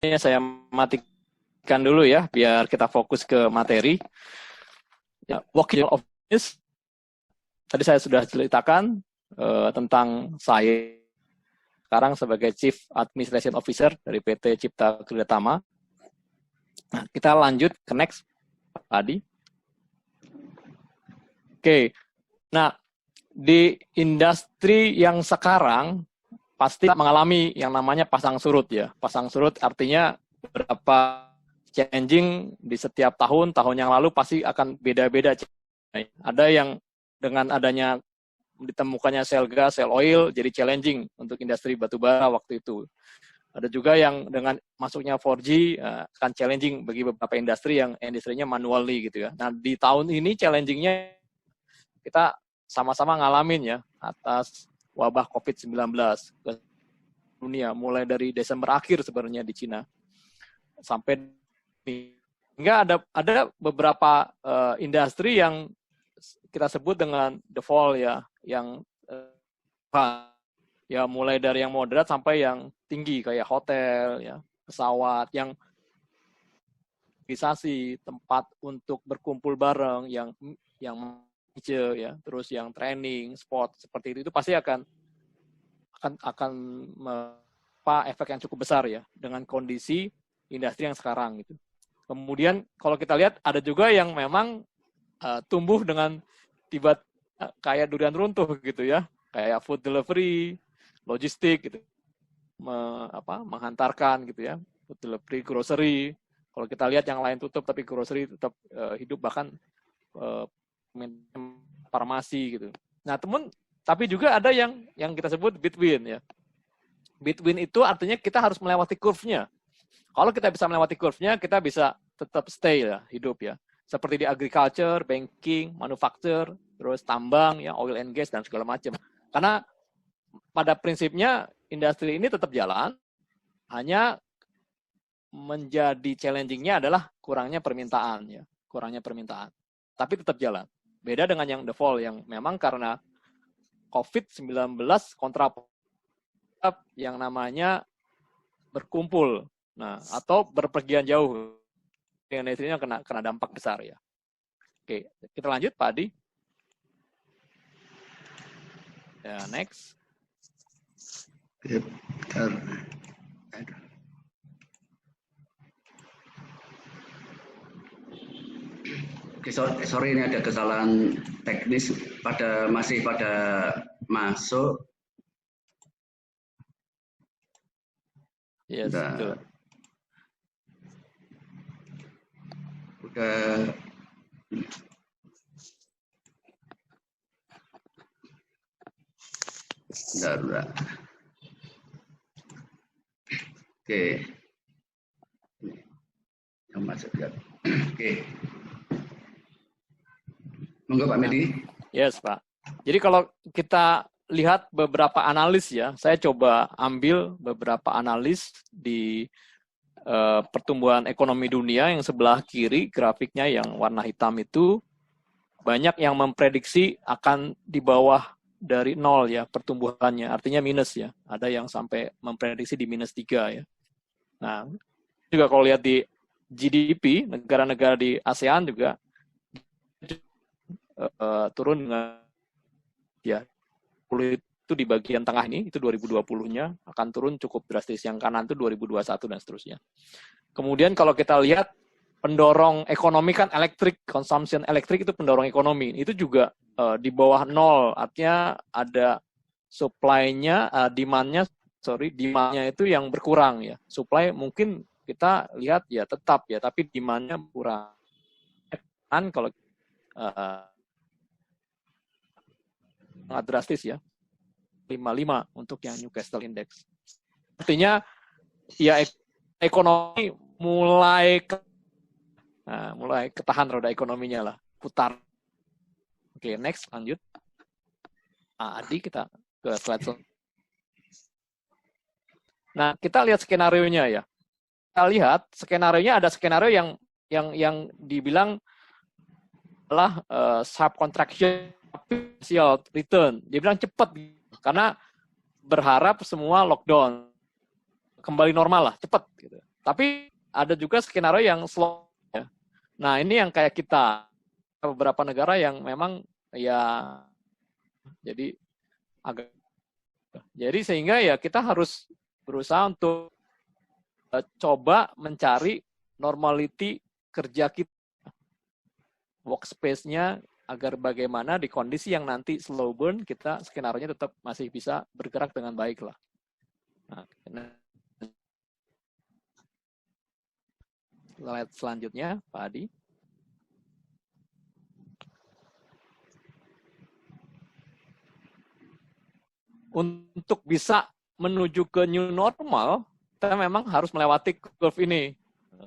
saya matikan dulu ya, biar kita fokus ke materi. Ya, working office. Tadi saya sudah ceritakan tentang saya sekarang sebagai Chief Administration Officer dari PT Cipta Kerja Tama. Nah, kita lanjut ke next, Adi. Oke, nah di industri yang sekarang pasti mengalami yang namanya pasang surut ya. Pasang surut artinya berapa changing di setiap tahun yang lalu pasti akan beda-beda. Ada yang dengan adanya ditemukannya shale gas, shale oil jadi challenging untuk industri batubara waktu itu. Ada juga yang dengan masuknya 4G akan challenging bagi beberapa industri yang industrinya manually gitu ya. Nah, di tahun ini challengingnya kita sama-sama ngalamin ya atas wabah COVID-19 ke dunia, mulai dari Desember akhir sebenarnya di Cina sampai hingga ada beberapa industri yang kita sebut dengan the fall ya, yang ya mulai dari yang moderat sampai yang tinggi kayak hotel ya, pesawat, yang tempat untuk berkumpul bareng, yang ya, terus yang training, sport seperti itu pasti akan efek yang cukup besar ya dengan kondisi industri yang sekarang gitu. Kemudian kalau kita lihat ada juga yang memang tumbuh dengan tiba kayak durian runtuh gitu ya, kayak food delivery, logistik gitu, menghantarkan gitu ya, food delivery, grocery. Kalau kita lihat yang lain tutup tapi grocery tetap hidup, bahkan farmasi gitu. Nah, tapi juga ada yang kita sebut between ya. Between itu artinya kita harus melewati curve-nya. Kalau kita bisa melewati curve-nya, kita bisa tetap stay ya, hidup ya. Seperti di agriculture, banking, manufacture, terus tambang ya, oil and gas dan segala macam. Karena pada prinsipnya industri ini tetap jalan, hanya menjadi challenging-nya adalah kurangnya permintaan ya, kurangnya permintaan. Tapi tetap jalan. Beda dengan yang the fall yang memang karena COVID-19 kontra yang namanya berkumpul, nah atau berpergian jauh, yang istrinya kena dampak besar ya. Oke, kita lanjut Pak Adi. Ya, next. Oke, sorry ini ada kesalahan teknis, masih pada masuk. Yes, betul. Udah. Bentar. Oke. Yang masuk ya. Oke. Monggo Pak Medi. Yes, Pak. Jadi kalau kita lihat beberapa analis ya, saya coba ambil beberapa analis di pertumbuhan ekonomi dunia yang sebelah kiri, grafiknya yang warna hitam itu, banyak yang memprediksi akan di bawah dari 0 ya pertumbuhannya, artinya minus ya. Ada yang sampai memprediksi di -3 ya. Nah, juga kalau lihat di GDP, negara-negara di ASEAN juga turun dengan ya itu di bagian tengah ini, itu 2020-nya akan turun cukup drastis, yang kanan itu 2021 dan seterusnya. Kemudian kalau kita lihat pendorong ekonomi kan consumption elektrik itu pendorong ekonomi, itu juga di bawah 0, artinya ada supply-nya, demand-nya itu yang berkurang ya. Supply mungkin kita lihat ya tetap ya, tapi demand-nya kurang. Kan kalau sangat drastis ya, 55 untuk yang Newcastle Index. Artinya ya ekonomi mulai ketahan roda ekonominya lah, putar. Oke, next, lanjut. Adi, kita ke slide selanjutnya. Nah, kita lihat skenario-nya ya. Kita lihat skenario-nya, ada skenario yang dibilang adalah sharp contraction return. Dia bilang cepat karena berharap semua lockdown kembali normal lah, cepat gitu. Tapi ada juga skenario yang slow. Ya. Nah, ini yang kayak kita, beberapa negara yang memang ya jadi agak, jadi sehingga ya kita harus berusaha untuk coba mencari normality kerja kita, workspace-nya, agar bagaimana di kondisi yang nanti slow burn, kita skenario-nya tetap masih bisa bergerak dengan baik lah. Nah, slide selanjutnya, Pak Adi. Untuk bisa menuju ke new normal, kita memang harus melewati curve ini.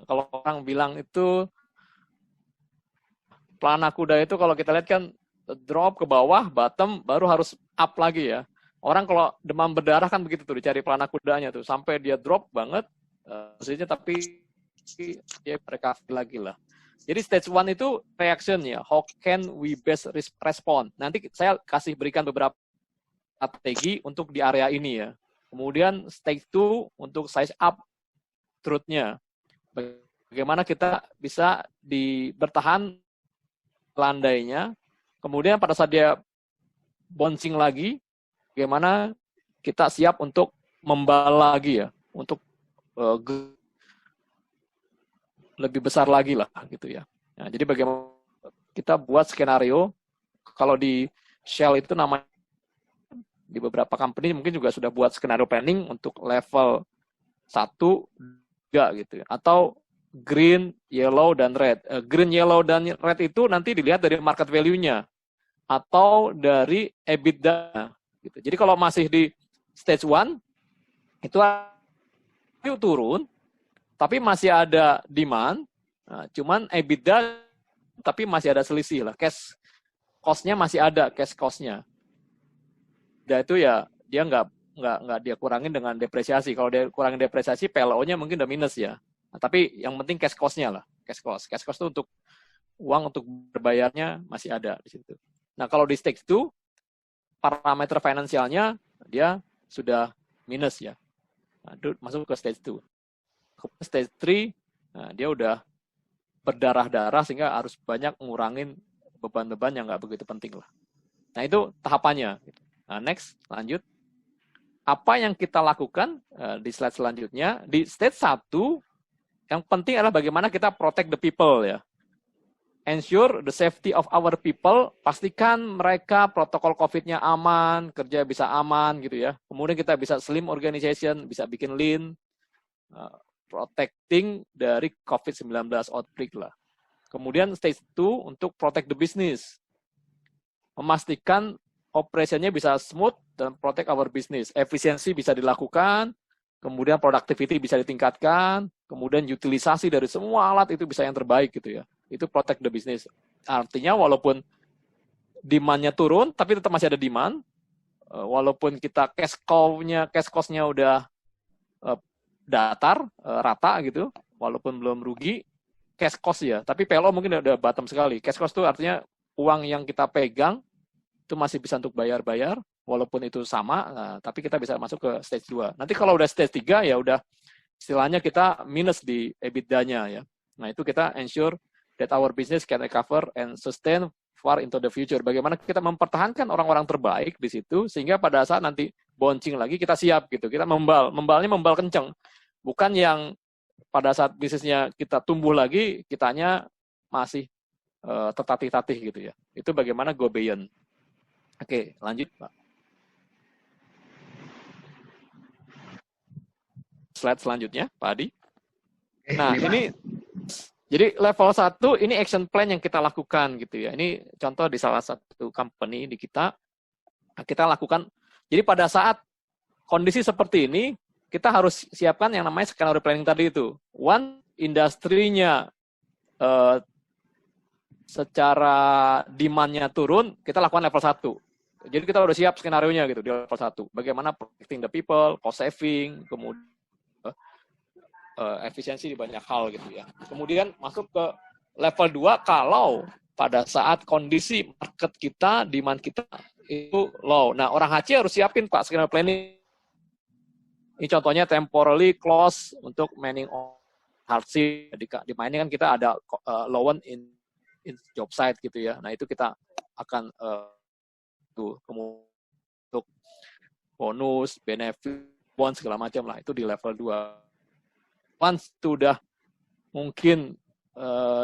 Kalau orang bilang itu pelana kuda itu kalau kita lihat kan drop ke bawah, bottom, baru harus up lagi ya. Orang kalau demam berdarah kan begitu tuh, dicari pelana kudanya tuh, sampai dia drop banget, tapi dia recovery lagi lah. Jadi stage 1 itu reaction ya, how can we best respond. Nanti saya kasih berikan beberapa strategi untuk di area ini ya. Kemudian stage 2 untuk size up truth-nya. Bagaimana kita bisa bertahan landainya. Kemudian pada saat dia bouncing lagi, bagaimana kita siap untuk membal lagi ya, untuk lebih besar lagi lah gitu ya. Nah, jadi bagaimana kita buat skenario, kalau di Shell itu namanya, di beberapa company mungkin juga sudah buat skenario planning untuk level 1, 2 gitu ya. Atau green, yellow, dan red. Green, yellow, dan red itu nanti dilihat dari market value-nya atau dari EBITDA. Gitu. Jadi kalau masih di stage 1, itu turun, tapi masih ada demand, cuman EBITDA, tapi masih ada selisih lah. Cash cost-nya masih ada, cash cost-nya. Dan itu ya dia nggak dia kurangin dengan depresiasi. Kalau dia kurangin depresiasi, PLO-nya mungkin udah minus ya. Nah, tapi yang penting cash cost-nya lah, cash cost. Cash cost itu untuk uang untuk berbayarnya masih ada di situ. Nah, kalau di stage 2, parameter finansialnya dia sudah minus ya. Nah, masuk ke stage 2. Ke stage 3, nah, dia udah berdarah-darah sehingga harus banyak ngurangin beban-beban yang nggak begitu penting lah. Nah, itu tahapannya. Nah, next, lanjut. Apa yang kita lakukan di slide selanjutnya, di stage 1, yang penting adalah bagaimana kita protect the people ya. Ensure the safety of our people, pastikan mereka protokol COVID-nya aman, kerja bisa aman gitu ya. Kemudian kita bisa slim organization, bisa bikin lean, protecting dari COVID-19 outbreak lah. Kemudian stage 2 untuk protect the business. Memastikan operationnya bisa smooth dan protect our business. Efisiensi bisa dilakukan, kemudian productivity bisa ditingkatkan, kemudian utilisasi dari semua alat itu bisa yang terbaik gitu ya. Itu protect the business. Artinya walaupun demand-nya turun, tapi tetap masih ada demand. Walaupun kita cash cost-nya udah datar, rata gitu, walaupun belum rugi, cash cost ya. Tapi PLO mungkin udah bottom sekali. Cash cost itu artinya uang yang kita pegang itu masih bisa untuk bayar-bayar, walaupun itu sama, tapi kita bisa masuk ke stage 2. Nanti kalau udah stage 3, ya udah istilahnya kita minus di EBITDA-nya ya. Nah, itu kita ensure that our business can recover and sustain far into the future. Bagaimana kita mempertahankan orang-orang terbaik di situ, sehingga pada saat nanti bouncing lagi, kita siap gitu. Kita membalnya membal kenceng. Bukan yang pada saat bisnisnya kita tumbuh lagi, kitanya masih tertatih-tatih gitu ya. Itu bagaimana go beyond. Oke, lanjut Pak. Slide selanjutnya, Pak Adi. Nah, ini jadi level 1 ini action plan yang kita lakukan gitu ya. Ini contoh di salah satu company di kita lakukan. Jadi pada saat kondisi seperti ini, kita harus siapkan yang namanya skenario planning tadi itu. One, industrinya secara demand-nya turun, kita lakukan level 1. Jadi kita udah siap skenario-nya gitu di level 1. Bagaimana protecting the people, cost saving, kemudian efisiensi di banyak hal gitu ya. Kemudian masuk ke level 2 kalau pada saat kondisi market kita, demand kita itu low. Nah, orang HC harus siapin Pak skenario planning. Ini contohnya temporarily close untuk manning hardship di mining kan kita ada loan in job site gitu ya. Nah itu kita akan untuk bonus, benefit, bond segala macam lah, itu di level 2. Once sudah mungkin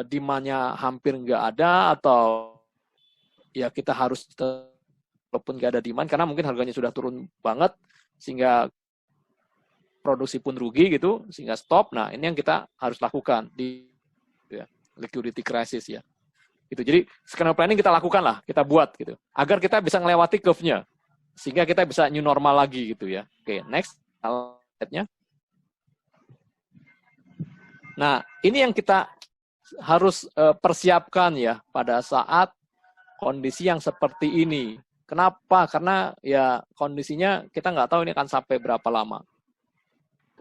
demand-nya hampir nggak ada, atau ya kita harus walaupun nggak ada demand karena mungkin harganya sudah turun banget sehingga produksi pun rugi gitu, sehingga stop. Nah ini yang kita harus lakukan di ya, liquidity crisis ya. Gitu. Jadi scenario planning kita lakukan lah, kita buat gitu, agar kita bisa melewati curve-nya, sehingga kita bisa new normal lagi gitu ya. Oke, next slide-nya. Nah, ini yang kita harus persiapkan ya pada saat kondisi yang seperti ini. Kenapa? Karena ya kondisinya kita nggak tahu ini akan sampai berapa lama.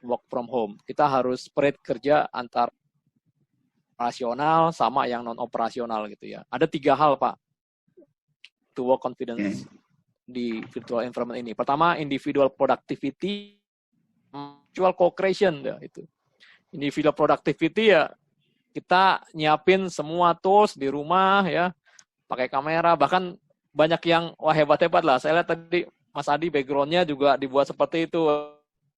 Work from home. Kita harus spread kerja antar operasional sama yang non operasional gitu ya. Ada 3 hal Pak to work confidence di virtual environment ini. Pertama, individual productivity, virtual co-creation ya itu. Individual productivity ya kita nyiapin semua tools di rumah ya, pakai kamera, bahkan banyak yang wah hebat-hebat lah. Saya lihat tadi Mas Adi background-nya juga dibuat seperti itu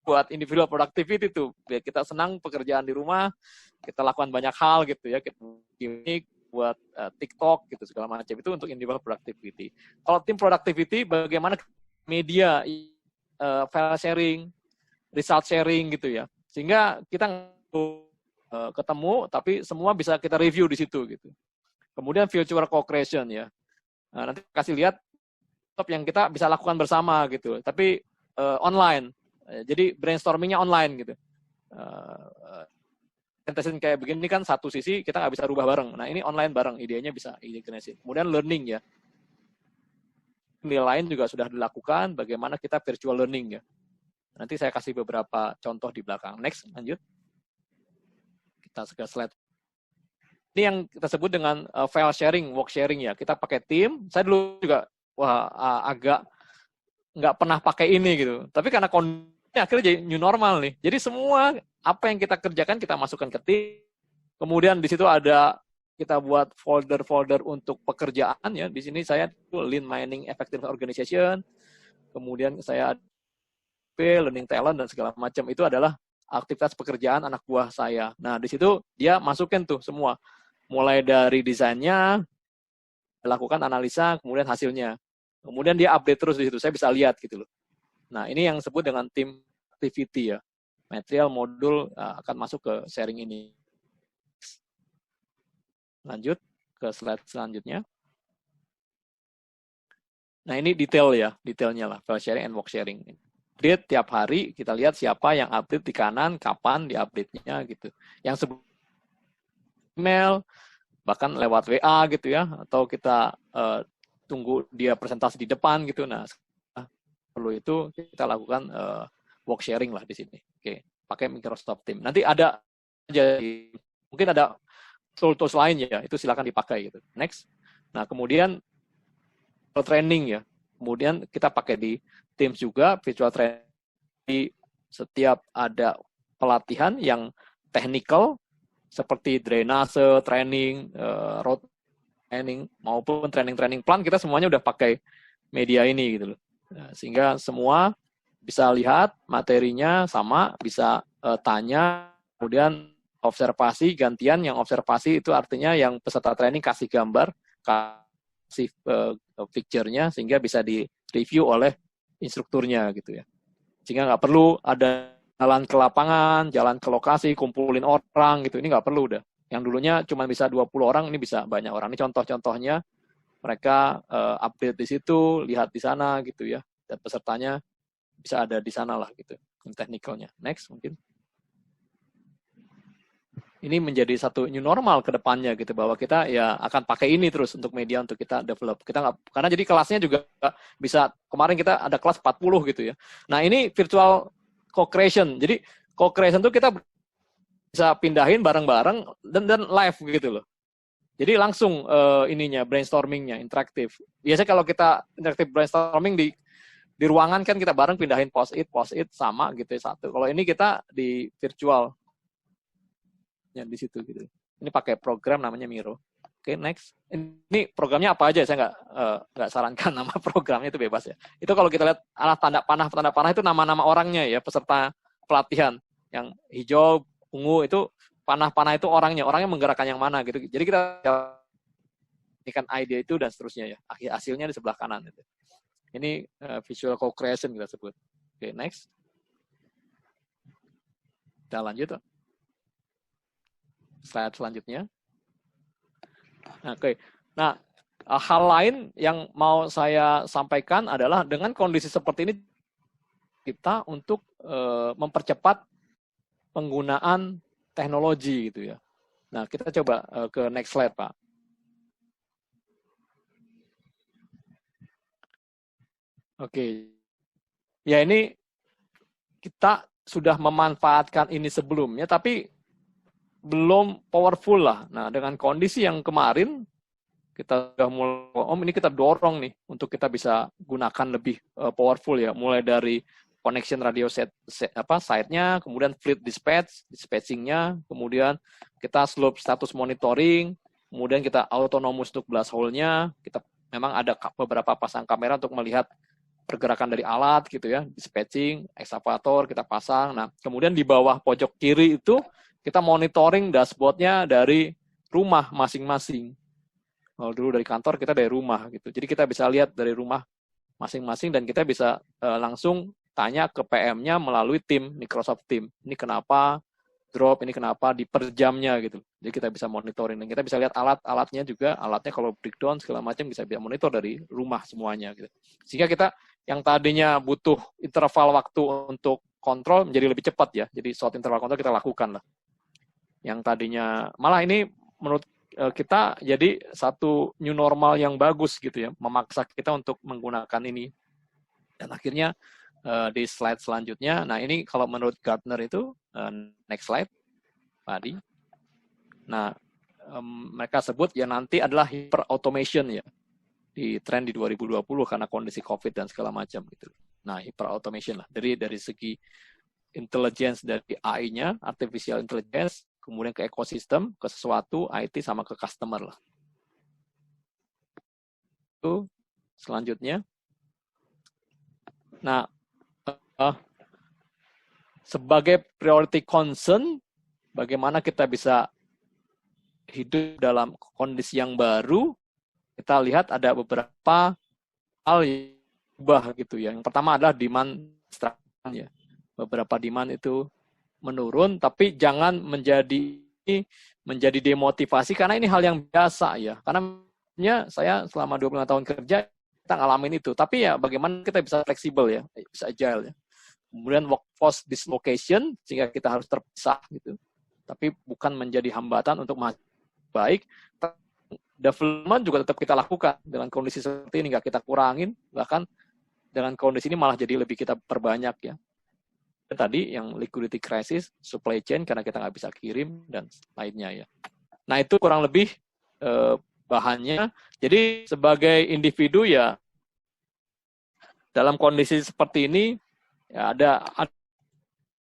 buat individual productivity tuh. Biar kita senang pekerjaan di rumah, kita lakukan banyak hal gitu ya, kita gimmick buat TikTok gitu segala macam, itu untuk individual productivity. Kalau tim productivity bagaimana media file sharing, result sharing gitu ya. Sehingga kita ketemu tapi semua bisa kita review di situ gitu. Kemudian virtual co-creation ya. Nah, nanti kasih lihat top yang kita bisa lakukan bersama gitu. Tapi online. Jadi brainstormingnya online gitu. Presentation kayak begini kan satu sisi kita nggak bisa rubah bareng. Nah ini online bareng, idenya bisa integrasi. Kemudian learning ya. Nilai lain juga sudah dilakukan, bagaimana kita virtual learning ya. Nanti saya kasih beberapa contoh di belakang. Next, lanjut. Kita ke slide. Ini yang kita sebut dengan file sharing, work sharing ya. Kita pakai tim. Saya dulu juga agak nggak pernah pakai ini gitu. Tapi karena akhirnya jadi new normal nih. Jadi semua apa yang kita kerjakan kita masukkan ke tim. Kemudian di situ ada kita buat folder-folder untuk pekerjaan ya. Di sini saya Lean Mining Effective Organization. Kemudian saya learning talent dan segala macam, itu adalah aktivitas pekerjaan anak buah saya. Nah, di situ dia masukin tuh semua. Mulai dari desainnya, lakukan analisa, kemudian hasilnya. Kemudian dia update terus di situ. Saya bisa lihat gitu loh. Nah, ini yang disebut dengan tim activity ya. Material modul akan masuk ke sharing ini. Lanjut ke slide selanjutnya. Nah, ini detail ya, detailnya lah, file sharing and work sharing. Update tiap hari, kita lihat siapa yang update di kanan, kapan di update-nya gitu. Yang sebelum email, bahkan lewat WA gitu ya, atau kita tunggu dia presentasi di depan gitu. Nah, perlu itu kita lakukan work sharing lah di sini. Oke, pakai Microsoft Teams. Nanti ada jadi mungkin ada tools lain ya, itu silakan dipakai gitu. Next. Nah, kemudian training ya. Kemudian kita pakai di Teams juga, virtual training. Setiap ada pelatihan yang technical seperti drainase, training, road training maupun training plan, kita semuanya udah pakai media ini gitu loh. Nah, sehingga semua bisa lihat materinya sama, bisa tanya, kemudian observasi, gantian yang observasi itu artinya yang peserta training kasih gambar, kasih picture-nya, sehingga bisa di-review oleh instrukturnya gitu ya. Sehingga nggak perlu ada jalan ke lapangan, jalan ke lokasi, kumpulin orang gitu, ini nggak perlu udah. Yang dulunya cuma bisa 20 orang, ini bisa banyak orang. Ini contoh-contohnya, mereka update di situ, lihat di sana gitu ya, dan pesertanya bisa ada di sana lah gitu, teknikalnya. Next mungkin. Ini menjadi satu new normal ke depannya gitu, bahwa kita ya akan pakai ini terus untuk media untuk kita develop. Kita nggak, karena jadi kelasnya juga bisa, kemarin kita ada kelas 40 gitu ya. Nah ini virtual co-creation. Jadi co-creation itu kita bisa pindahin bareng-bareng dan live gitu loh. Jadi langsung ininya brainstormingnya interaktif. Biasanya kalau kita interaktif brainstorming di ruangan kan kita bareng pindahin post it sama gitu ya satu. Kalau ini kita di virtual di situ gitu. Ini pakai program namanya Miro. Oke, next. Ini programnya apa aja? Saya nggak sarankan nama programnya, itu bebas ya. Itu kalau kita lihat tanda panah itu nama-nama orangnya ya, peserta pelatihan. Yang hijau, ungu itu panah-panah itu orangnya menggerakkan yang mana gitu. Jadi kita kan ide itu dan seterusnya ya. Hasilnya di sebelah kanan itu. Ini visual co-creation kita sebut. Oke, next. Kita lanjut. Slide selanjutnya. Oke. Nah, hal lain yang mau saya sampaikan adalah dengan kondisi seperti ini kita untuk mempercepat penggunaan teknologi gitu ya. Nah, kita coba ke next slide, Pak. Oke. Ya, ini kita sudah memanfaatkan ini sebelumnya, tapi belum powerful lah. Nah, dengan kondisi yang kemarin, kita sudah mulai, ini kita dorong nih, untuk kita bisa gunakan lebih powerful ya, mulai dari connection radio site-nya, kemudian fleet dispatching-nya, kemudian kita slope status monitoring, kemudian kita autonomous untuk blast hole-nya, kita memang ada beberapa pasang kamera untuk melihat pergerakan dari alat gitu ya, dispatching, excavator kita pasang. Nah, kemudian di bawah pojok kiri itu kita monitoring dashboard-nya dari rumah masing-masing. Kalau dulu dari kantor, kita dari rumah gitu. Jadi kita bisa lihat dari rumah masing-masing dan kita bisa langsung tanya ke PM-nya melalui tim, Microsoft Team. Ini kenapa drop, ini kenapa di per jamnya gitu. Jadi kita bisa monitoring dan kita bisa lihat alatnya juga, alatnya kalau breakdown segala macam bisa monitor dari rumah semuanya gitu. Sehingga kita yang tadinya butuh interval waktu untuk kontrol menjadi lebih cepat ya. Jadi short interval kontrol kita lakukan lah. Yang tadinya malah ini menurut kita jadi satu new normal yang bagus gitu ya, memaksa kita untuk menggunakan ini. Dan akhirnya di slide selanjutnya, nah ini kalau menurut Gartner itu next slide, Pak Adi. Nah, mereka sebut ya nanti adalah hyper automation ya di tren di 2020 karena kondisi COVID dan segala macam gitu. Nah, hyper automation lah dari segi intelligence dari AI-nya, artificial intelligence, kemudian ke ekosistem, ke sesuatu, IT, sama ke customer lah. Itu selanjutnya. Nah, sebagai priority concern, bagaimana kita bisa hidup dalam kondisi yang baru, kita lihat ada beberapa hal yang berubah gitu ya. Yang pertama adalah demand ya. Beberapa demand itu menurun, tapi jangan menjadi demotivasi karena ini hal yang biasa ya. Karena saya selama 25 tahun kerja kita ngalamin itu. Tapi ya bagaimana kita bisa fleksibel ya, bisa agile ya. Kemudian workforce dislocation sehingga kita harus terpisah gitu. Tapi bukan menjadi hambatan untuk baik. Development juga tetap kita lakukan dengan kondisi seperti ini, nggak kita kurangin, bahkan dengan kondisi ini malah jadi lebih kita perbanyak ya. Tadi yang liquidity crisis, supply chain karena kita nggak bisa kirim dan lainnya ya. Nah itu kurang lebih bahannya. Jadi sebagai individu ya dalam kondisi seperti ini ya ada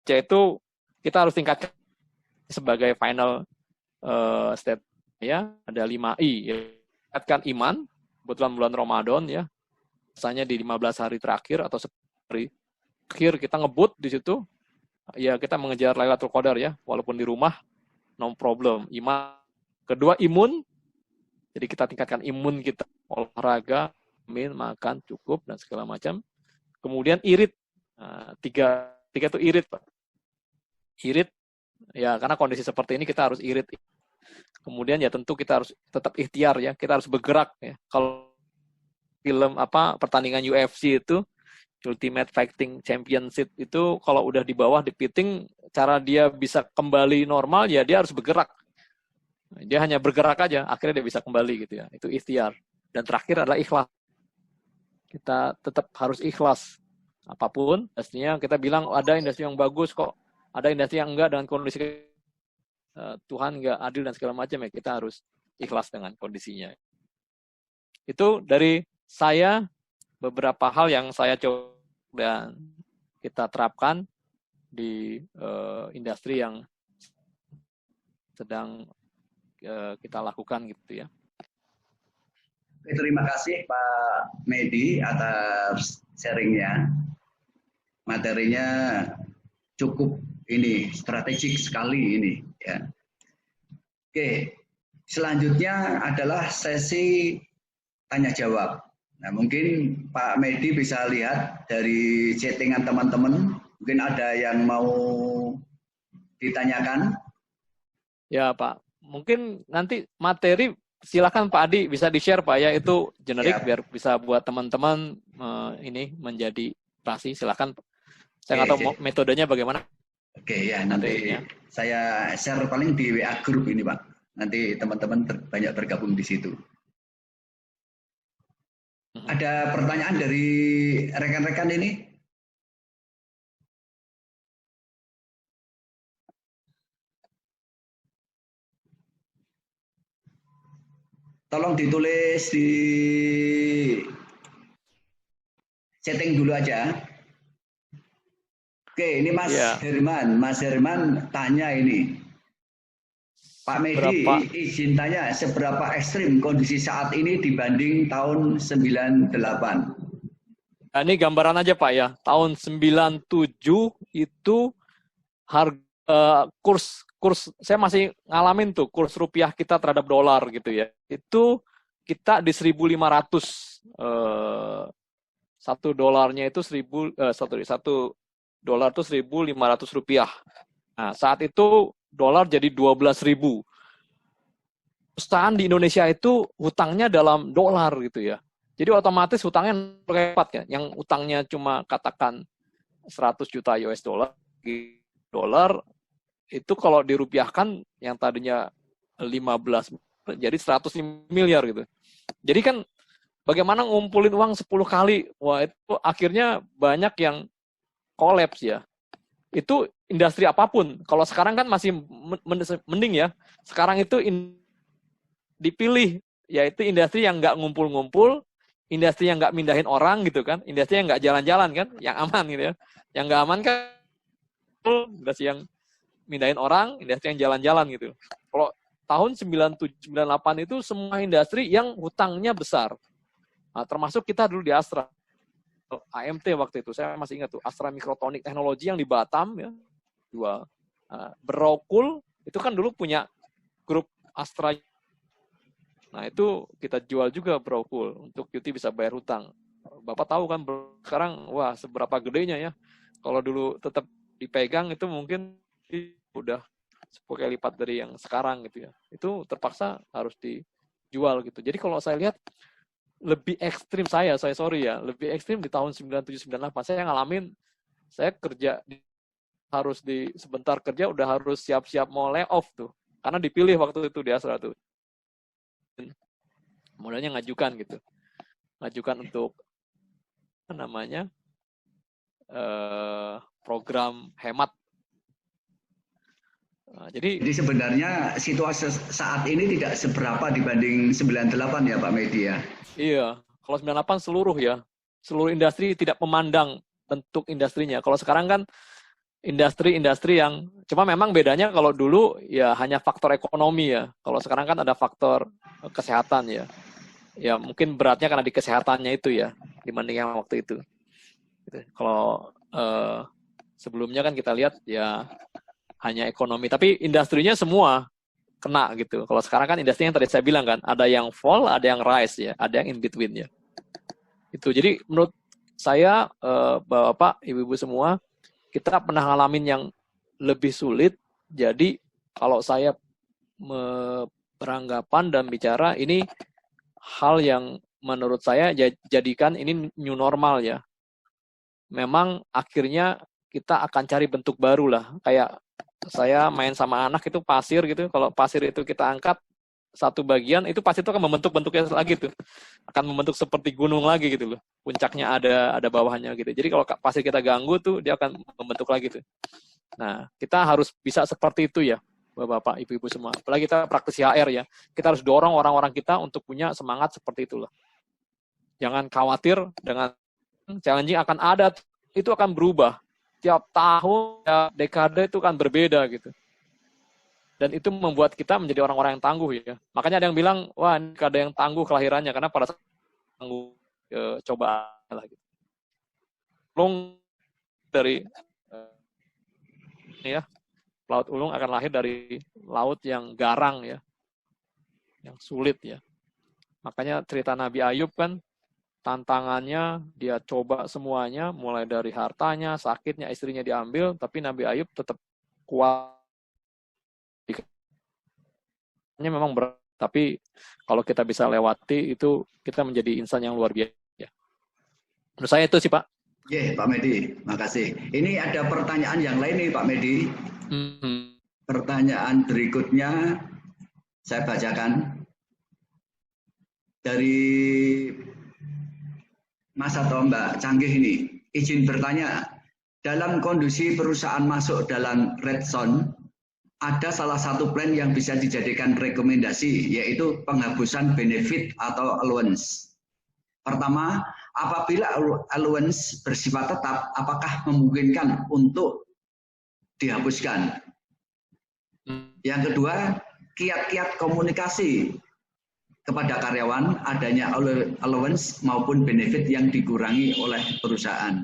itu kita harus tingkatkan sebagai final step ya, ada 5I ya. Tingkatkan iman, kebetulan bulan Ramadan ya. Misalnya di 15 hari terakhir atau hari akhir kita ngebut di situ, ya kita mengejar Lailatul Qadar ya, walaupun di rumah, no problem. Iman. Kedua, imun. Jadi kita tingkatkan imun kita, olahraga, makan cukup dan segala macam. Kemudian irit. Nah, tiga itu irit, Pak. Irit, ya karena kondisi seperti ini kita harus irit. Kemudian ya tentu kita harus tetap ikhtiar ya, kita harus bergerak ya. Kalau film pertandingan UFC itu Ultimate Fighting Championship itu kalau udah di bawah di pitting, cara dia bisa kembali normal ya dia harus bergerak. Dia hanya bergerak aja, akhirnya dia bisa kembali gitu ya. Itu ikhtiar. Dan terakhir adalah ikhlas. Kita tetap harus ikhlas. Apapun, pastinya kita bilang ada industri yang bagus kok, ada industri yang enggak dengan kondisi Tuhan enggak adil dan segala macam ya, kita harus ikhlas dengan kondisinya. Itu dari saya beberapa hal yang saya coba dan kita terapkan di industri yang sedang kita lakukan gitu ya. Terima kasih Pak Medi atas sharingnya. Materinya cukup ini strategik sekali ini ya. Oke, selanjutnya adalah sesi tanya jawab. Nah, mungkin Pak Medi bisa lihat dari chattingan teman-teman, mungkin ada yang mau ditanyakan. Ya Pak, mungkin nanti materi silakan Pak Adi bisa di-share Pak ya, itu generik biar bisa buat teman-teman ini menjadi inspirasi. Silakan. Saya nggak tahu metodenya bagaimana. Oke ya, nanti saya share paling di WA grup ini Pak. Nanti teman-teman banyak bergabung di situ. Ada pertanyaan dari rekan-rekan ini? Tolong ditulis di setting dulu aja. Oke, ini Mas Herman. Mas Herman tanya ini. Pak Medi, izin tanya, seberapa ekstrim kondisi saat ini dibanding tahun 98? Nah, ini gambaran aja Pak ya. Tahun 97 itu harga kurs saya masih ngalamin tuh kurs rupiah kita terhadap dolar gitu ya. Itu kita di 1.500. Satu dolarnya itu satu dolar itu 1.500 rupiah. Nah, saat itu dolar jadi 12.000. Perusahaan di Indonesia itu hutangnya dalam dolar gitu ya. Jadi otomatis hutangnya berlipat kan. Yang utangnya cuma katakan 100 juta US dolar itu kalau dirupiahkan yang tadinya 15 jadi 100 miliar gitu. Jadi kan bagaimana ngumpulin uang 10 kali? Wah, itu akhirnya banyak yang kolaps ya. Itu industri apapun. Kalau sekarang kan masih mending ya. Sekarang itu dipilih, yaitu industri yang nggak ngumpul-ngumpul, industri yang nggak mindahin orang gitu kan, industri yang nggak jalan-jalan kan, yang aman gitu ya. Yang nggak aman kan industri yang mindahin orang, industri yang jalan-jalan gitu. Kalau tahun 97, 98 itu semua industri yang hutangnya besar. Nah, termasuk kita dulu di Astra. AMT waktu itu, saya masih ingat tuh, Astra Mikrotonik Teknologi yang di Batam ya, jual. Berokul, itu kan dulu punya grup Astra. Nah, itu kita jual juga Berokul, untuk Yuti bisa bayar hutang. Bapak tahu kan, sekarang, wah seberapa gedenya ya. Kalau dulu tetap dipegang, itu mungkin udah 10 kali lipat dari yang sekarang gitu ya. Itu terpaksa harus dijual gitu. Jadi kalau saya lihat, lebih ekstrim lebih ekstrim di tahun 97-98. Saya ngalamin, saya kerja sebentar kerja udah harus siap-siap mau layoff tuh, karena dipilih waktu itu di Astra tuh. Modalnya ngajukan untuk apa namanya program hemat. Nah, jadi sebenarnya situasi saat ini tidak seberapa dibanding 98 ya Pak Medi ya? Iya, kalau 98 seluruh industri tidak memandang bentuk industrinya. Kalau sekarang kan industri yang, cuma memang bedanya kalau dulu ya hanya faktor ekonomi ya. Kalau sekarang kan ada faktor kesehatan ya. Ya mungkin beratnya karena di kesehatannya itu ya, dibanding yang waktu itu. Gitu. Kalau sebelumnya kan kita lihat ya hanya ekonomi, tapi industrinya semua kena gitu. Kalau sekarang kan industri yang tadi saya bilang kan, ada yang fall, ada yang rise ya, ada yang in between ya. Itu. Jadi menurut saya, Bapak, Ibu-ibu semua, kita pernah ngalamin yang lebih sulit. Jadi kalau saya beranggapan dan bicara, ini hal yang menurut saya jadikan ini new normal ya. Memang akhirnya kita akan cari bentuk baru lah. Kayak saya main sama anak itu pasir gitu. Kalau pasir itu kita angkat satu bagian, itu pasir itu akan membentuk bentuknya lagi tuh. Akan membentuk seperti gunung lagi gitu loh. Puncaknya ada bawahnya gitu. Jadi kalau pasir kita ganggu tuh, dia akan membentuk lagi tuh. Nah, kita harus bisa seperti itu ya, Bapak, Ibu-ibu semua. Apalagi kita praktisi HR ya. Kita harus dorong orang-orang kita untuk punya semangat seperti itulah. Jangan khawatir dengan challenging akan ada, itu akan berubah. Tiap tahun, tiap dekade itu kan berbeda gitu. Dan itu membuat kita menjadi orang-orang yang tangguh ya. Makanya ada yang bilang, wah ini ada yang tangguh kelahirannya karena pada saat tangguh coba lah gitu. Ulung dari ya, laut ulung akan lahir dari laut yang garang ya, yang sulit ya. Makanya cerita Nabi Ayub kan tantangannya dia coba semuanya, mulai dari hartanya, sakitnya, istrinya diambil, tapi Nabi Ayub tetap kuat. Ini memang berat, tapi kalau kita bisa lewati itu kita menjadi insan yang luar biasa. Menurut saya itu sih Pak. Pak Medi, makasih. Ini ada pertanyaan yang lain nih Pak Medi. Pertanyaan berikutnya saya bacakan dari Mas atau Mbak Canggih ini. Izin bertanya, dalam kondisi perusahaan masuk dalam red zone, ada salah satu plan yang bisa dijadikan rekomendasi, yaitu penghapusan benefit atau allowance. Pertama, apabila allowance bersifat tetap, apakah memungkinkan untuk dihapuskan? Yang kedua, kiat-kiat komunikasi kepada karyawan adanya allowance maupun benefit yang dikurangi oleh perusahaan.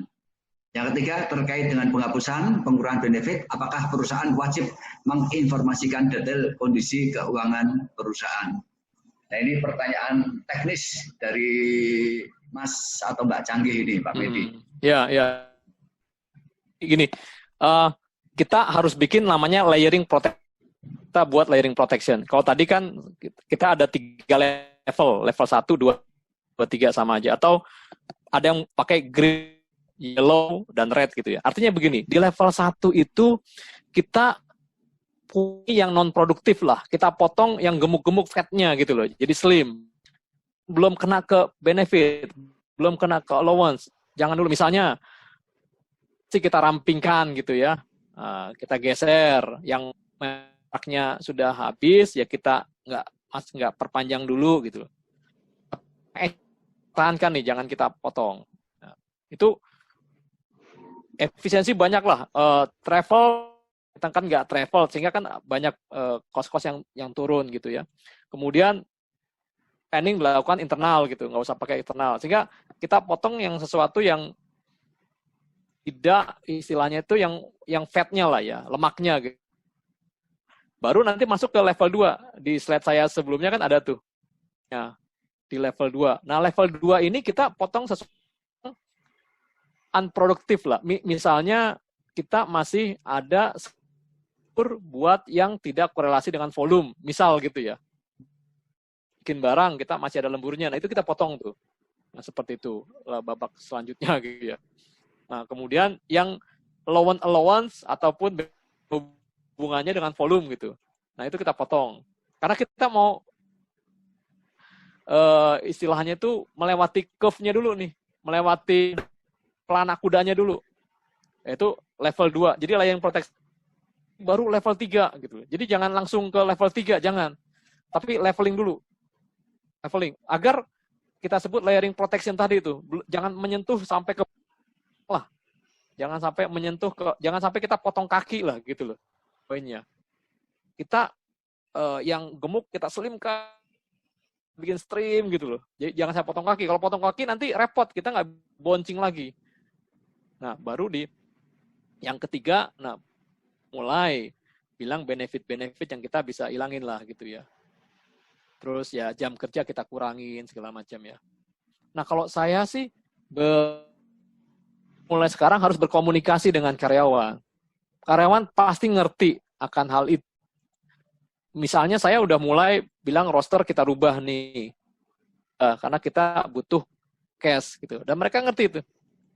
Yang ketiga, terkait dengan penghapusan, pengurangan benefit, apakah perusahaan wajib menginformasikan detail kondisi keuangan perusahaan? Nah, ini pertanyaan teknis dari Mas atau Mbak Canggih ini, Pak Medi. Ya. Gini, kita harus bikin namanya layering protection. Kita buat layering protection. Kalau tadi kan kita ada 3 level 1, 2, 3 sama aja. Atau ada yang pakai green, yellow, dan red gitu ya. Artinya begini, di level 1 itu kita punya yang non-produktif lah. Kita potong yang gemuk-gemuk fatnya gitu loh. Jadi slim. Belum kena ke benefit, belum kena ke allowance. Jangan dulu misalnya, kita rampingkan gitu ya. Kita geser, yang mereknya sudah habis, ya kita nggak perpanjang dulu gitu loh. Tahankan nih, jangan kita potong. Nah, itu efisiensi banyak lah. Travel kita kan nggak travel sehingga kan banyak kos-kos yang turun gitu ya. Kemudian planning dilakukan internal gitu, nggak usah pakai eksternal. Sehingga kita potong yang sesuatu yang tidak istilahnya itu yang fatnya lah ya, lemaknya gitu. Baru nanti masuk ke level 2. Di slide saya sebelumnya kan ada tuh. Ya, di level 2. Nah, level 2 ini kita potong sesuatu unproduktif lah. Misalnya kita masih ada buat yang tidak korelasi dengan volume, misal gitu ya. Bikin barang kita masih ada lemburnya, nah itu kita potong tuh. Nah, seperti itu babak selanjutnya gitu ya. Nah, kemudian yang allowance ataupun hubungannya dengan volume gitu. Nah, itu kita potong. Karena kita mau istilahnya itu melewati curve-nya dulu nih, melewati pelana kudanya dulu. Yaitu level 2. Jadi layering proteksi baru level 3 gitu. Jadi jangan langsung ke level 3, jangan. Tapi leveling dulu. Leveling agar kita sebut layering protection tadi itu. Jangan menyentuh sampai ke lah. Jangan sampai menyentuh jangan sampai kita potong kaki lah gitu loh. Poinnya. Kita yang gemuk kita slimkan, bikin stream gitu loh. Jadi jangan saya potong kaki. Kalau potong kaki nanti repot, kita nggak bouncing lagi. Nah, baru di yang ketiga, nah mulai bilang benefit-benefit yang kita bisa ilangin lah gitu ya. Terus ya jam kerja kita kurangin segala macam ya. Nah, kalau saya sih mulai sekarang harus berkomunikasi dengan karyawan. Karyawan pasti ngerti akan hal itu. Misalnya saya udah mulai bilang roster kita rubah nih. Karena kita butuh cash gitu. Dan mereka ngerti itu.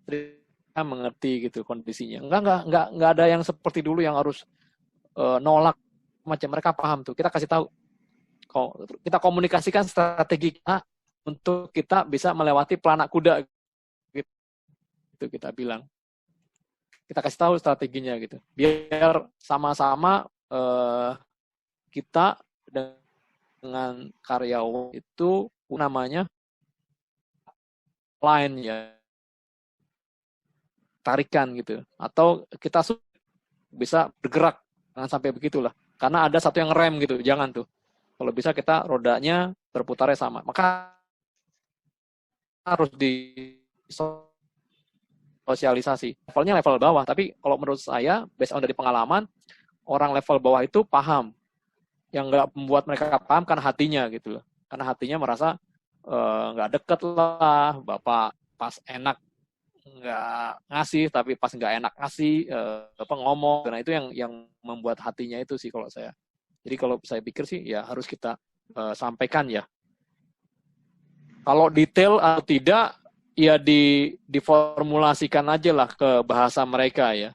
Mereka mengerti gitu kondisinya. Enggak ada yang seperti dulu yang harus nolak macam, mereka paham tuh. Kita kasih tahu. Kita komunikasikan strategi kita untuk kita bisa melewati pelana kuda gitu. Itu kita bilang. Kita kasih tahu strateginya gitu. Biar sama-sama kita dengan karyawan itu namanya line ya, tarikan gitu, atau kita bisa bergerak, jangan sampai begitulah. Karena ada satu yang rem gitu, jangan tuh. Kalau bisa kita rodanya berputarnya sama. Maka harus disosialisasi. Levelnya level bawah, tapi kalau menurut saya, based on dari pengalaman, orang level bawah itu paham. Yang nggak membuat mereka paham kan hatinya gitu loh. Karena hatinya merasa nggak deket lah, Bapak pas enak nggak ngasih, tapi pas nggak enak ngasih, ngomong. Karena itu yang membuat hatinya itu sih kalau saya. Jadi kalau saya pikir sih ya harus kita sampaikan ya. Kalau detail atau tidak, ya diformulasikan aja lah ke bahasa mereka ya.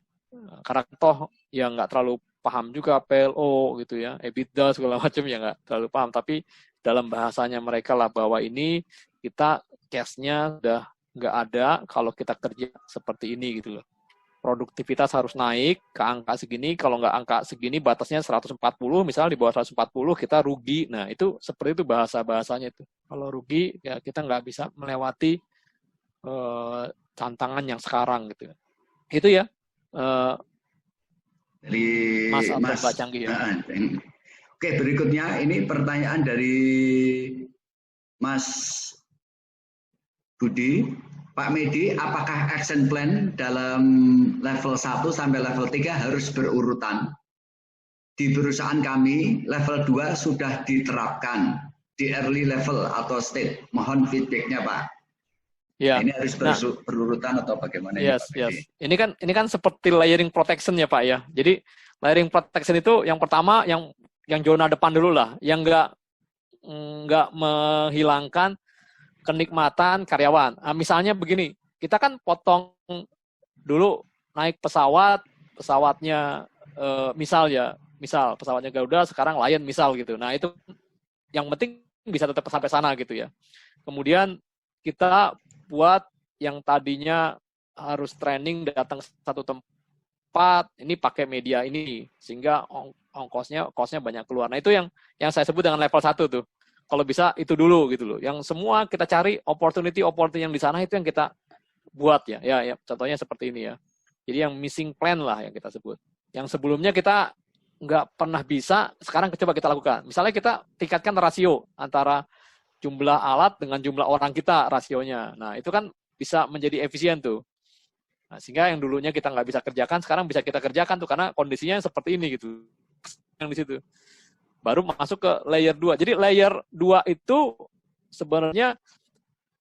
Karena toh ya nggak terlalu paham juga PLO gitu ya, EBITDA segala macam ya nggak terlalu paham. Tapi dalam bahasanya mereka lah bahwa ini kita cash-nya udah nggak ada kalau kita kerja seperti ini gitu loh. Produktivitas harus naik ke angka segini, kalau nggak angka segini batasnya 140, misalnya di bawah 140 kita rugi. Nah itu seperti itu bahasa-bahasanya itu. Kalau rugi ya kita nggak bisa melewati tantangan yang sekarang gitu. Itu ya dari Mas atau Mas. Mbak Canggih ya. Oke, berikutnya ini pertanyaan dari Mas Budi. Pak Medi, apakah action plan dalam level 1 sampai level 3 harus berurutan? Di perusahaan kami, level 2 sudah diterapkan di early level atau state. Mohon feedback-nya, Pak. Ya. Ini harus berurutan atau bagaimana? Yes, ya, Pak yes. Ini kan seperti layering protection ya Pak ya. Jadi layering protection itu yang pertama yang zona depan dulu lah, yang nggak menghilangkan kenikmatan karyawan. Nah, misalnya begini, kita kan potong dulu naik pesawatnya misal pesawatnya Garuda sekarang Lion misal gitu. Nah itu yang penting bisa tetap sampai sana gitu ya. Kemudian kita buat yang tadinya harus training datang satu tempat, ini pakai media ini sehingga kosnya banyak keluar. Nah itu yang saya sebut dengan level 1 tuh. Kalau bisa itu dulu gitu loh. Yang semua kita cari opportunity yang di sana itu yang kita buat ya. Ya, contohnya seperti ini ya. Jadi yang missing plan lah yang kita sebut. Yang sebelumnya kita nggak pernah bisa, sekarang coba kita lakukan. Misalnya kita tingkatkan rasio antara jumlah alat dengan jumlah orang kita rasionya. Nah itu kan bisa menjadi efisien tuh. Nah, sehingga yang dulunya kita nggak bisa kerjakan, sekarang bisa kita kerjakan tuh karena kondisinya seperti ini gitu. Yang di situ. Baru masuk ke layer 2. Jadi layer 2 itu sebenarnya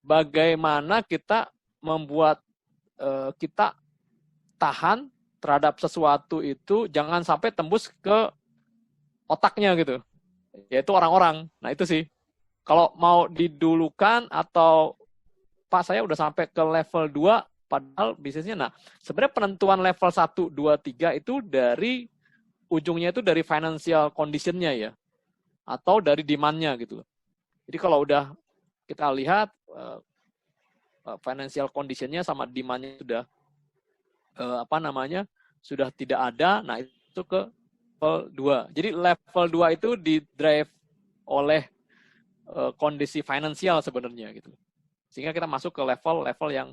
bagaimana kita membuat kita tahan terhadap sesuatu itu jangan sampai tembus ke otaknya gitu. Yaitu orang-orang. Nah itu sih. Kalau mau didulukan atau Pak saya udah sampai ke level 2 padahal bisnisnya. Nah sebenarnya penentuan level 1, 2, 3 itu dari ujungnya itu dari financial condition-nya ya, atau dari demand-nya gitu. Jadi kalau udah kita lihat financial condition-nya sama demand-nya sudah sudah tidak ada, nah itu ke level 2. Jadi level 2 itu di-drive oleh kondisi finansial sebenarnya gitu. Sehingga kita masuk ke level yang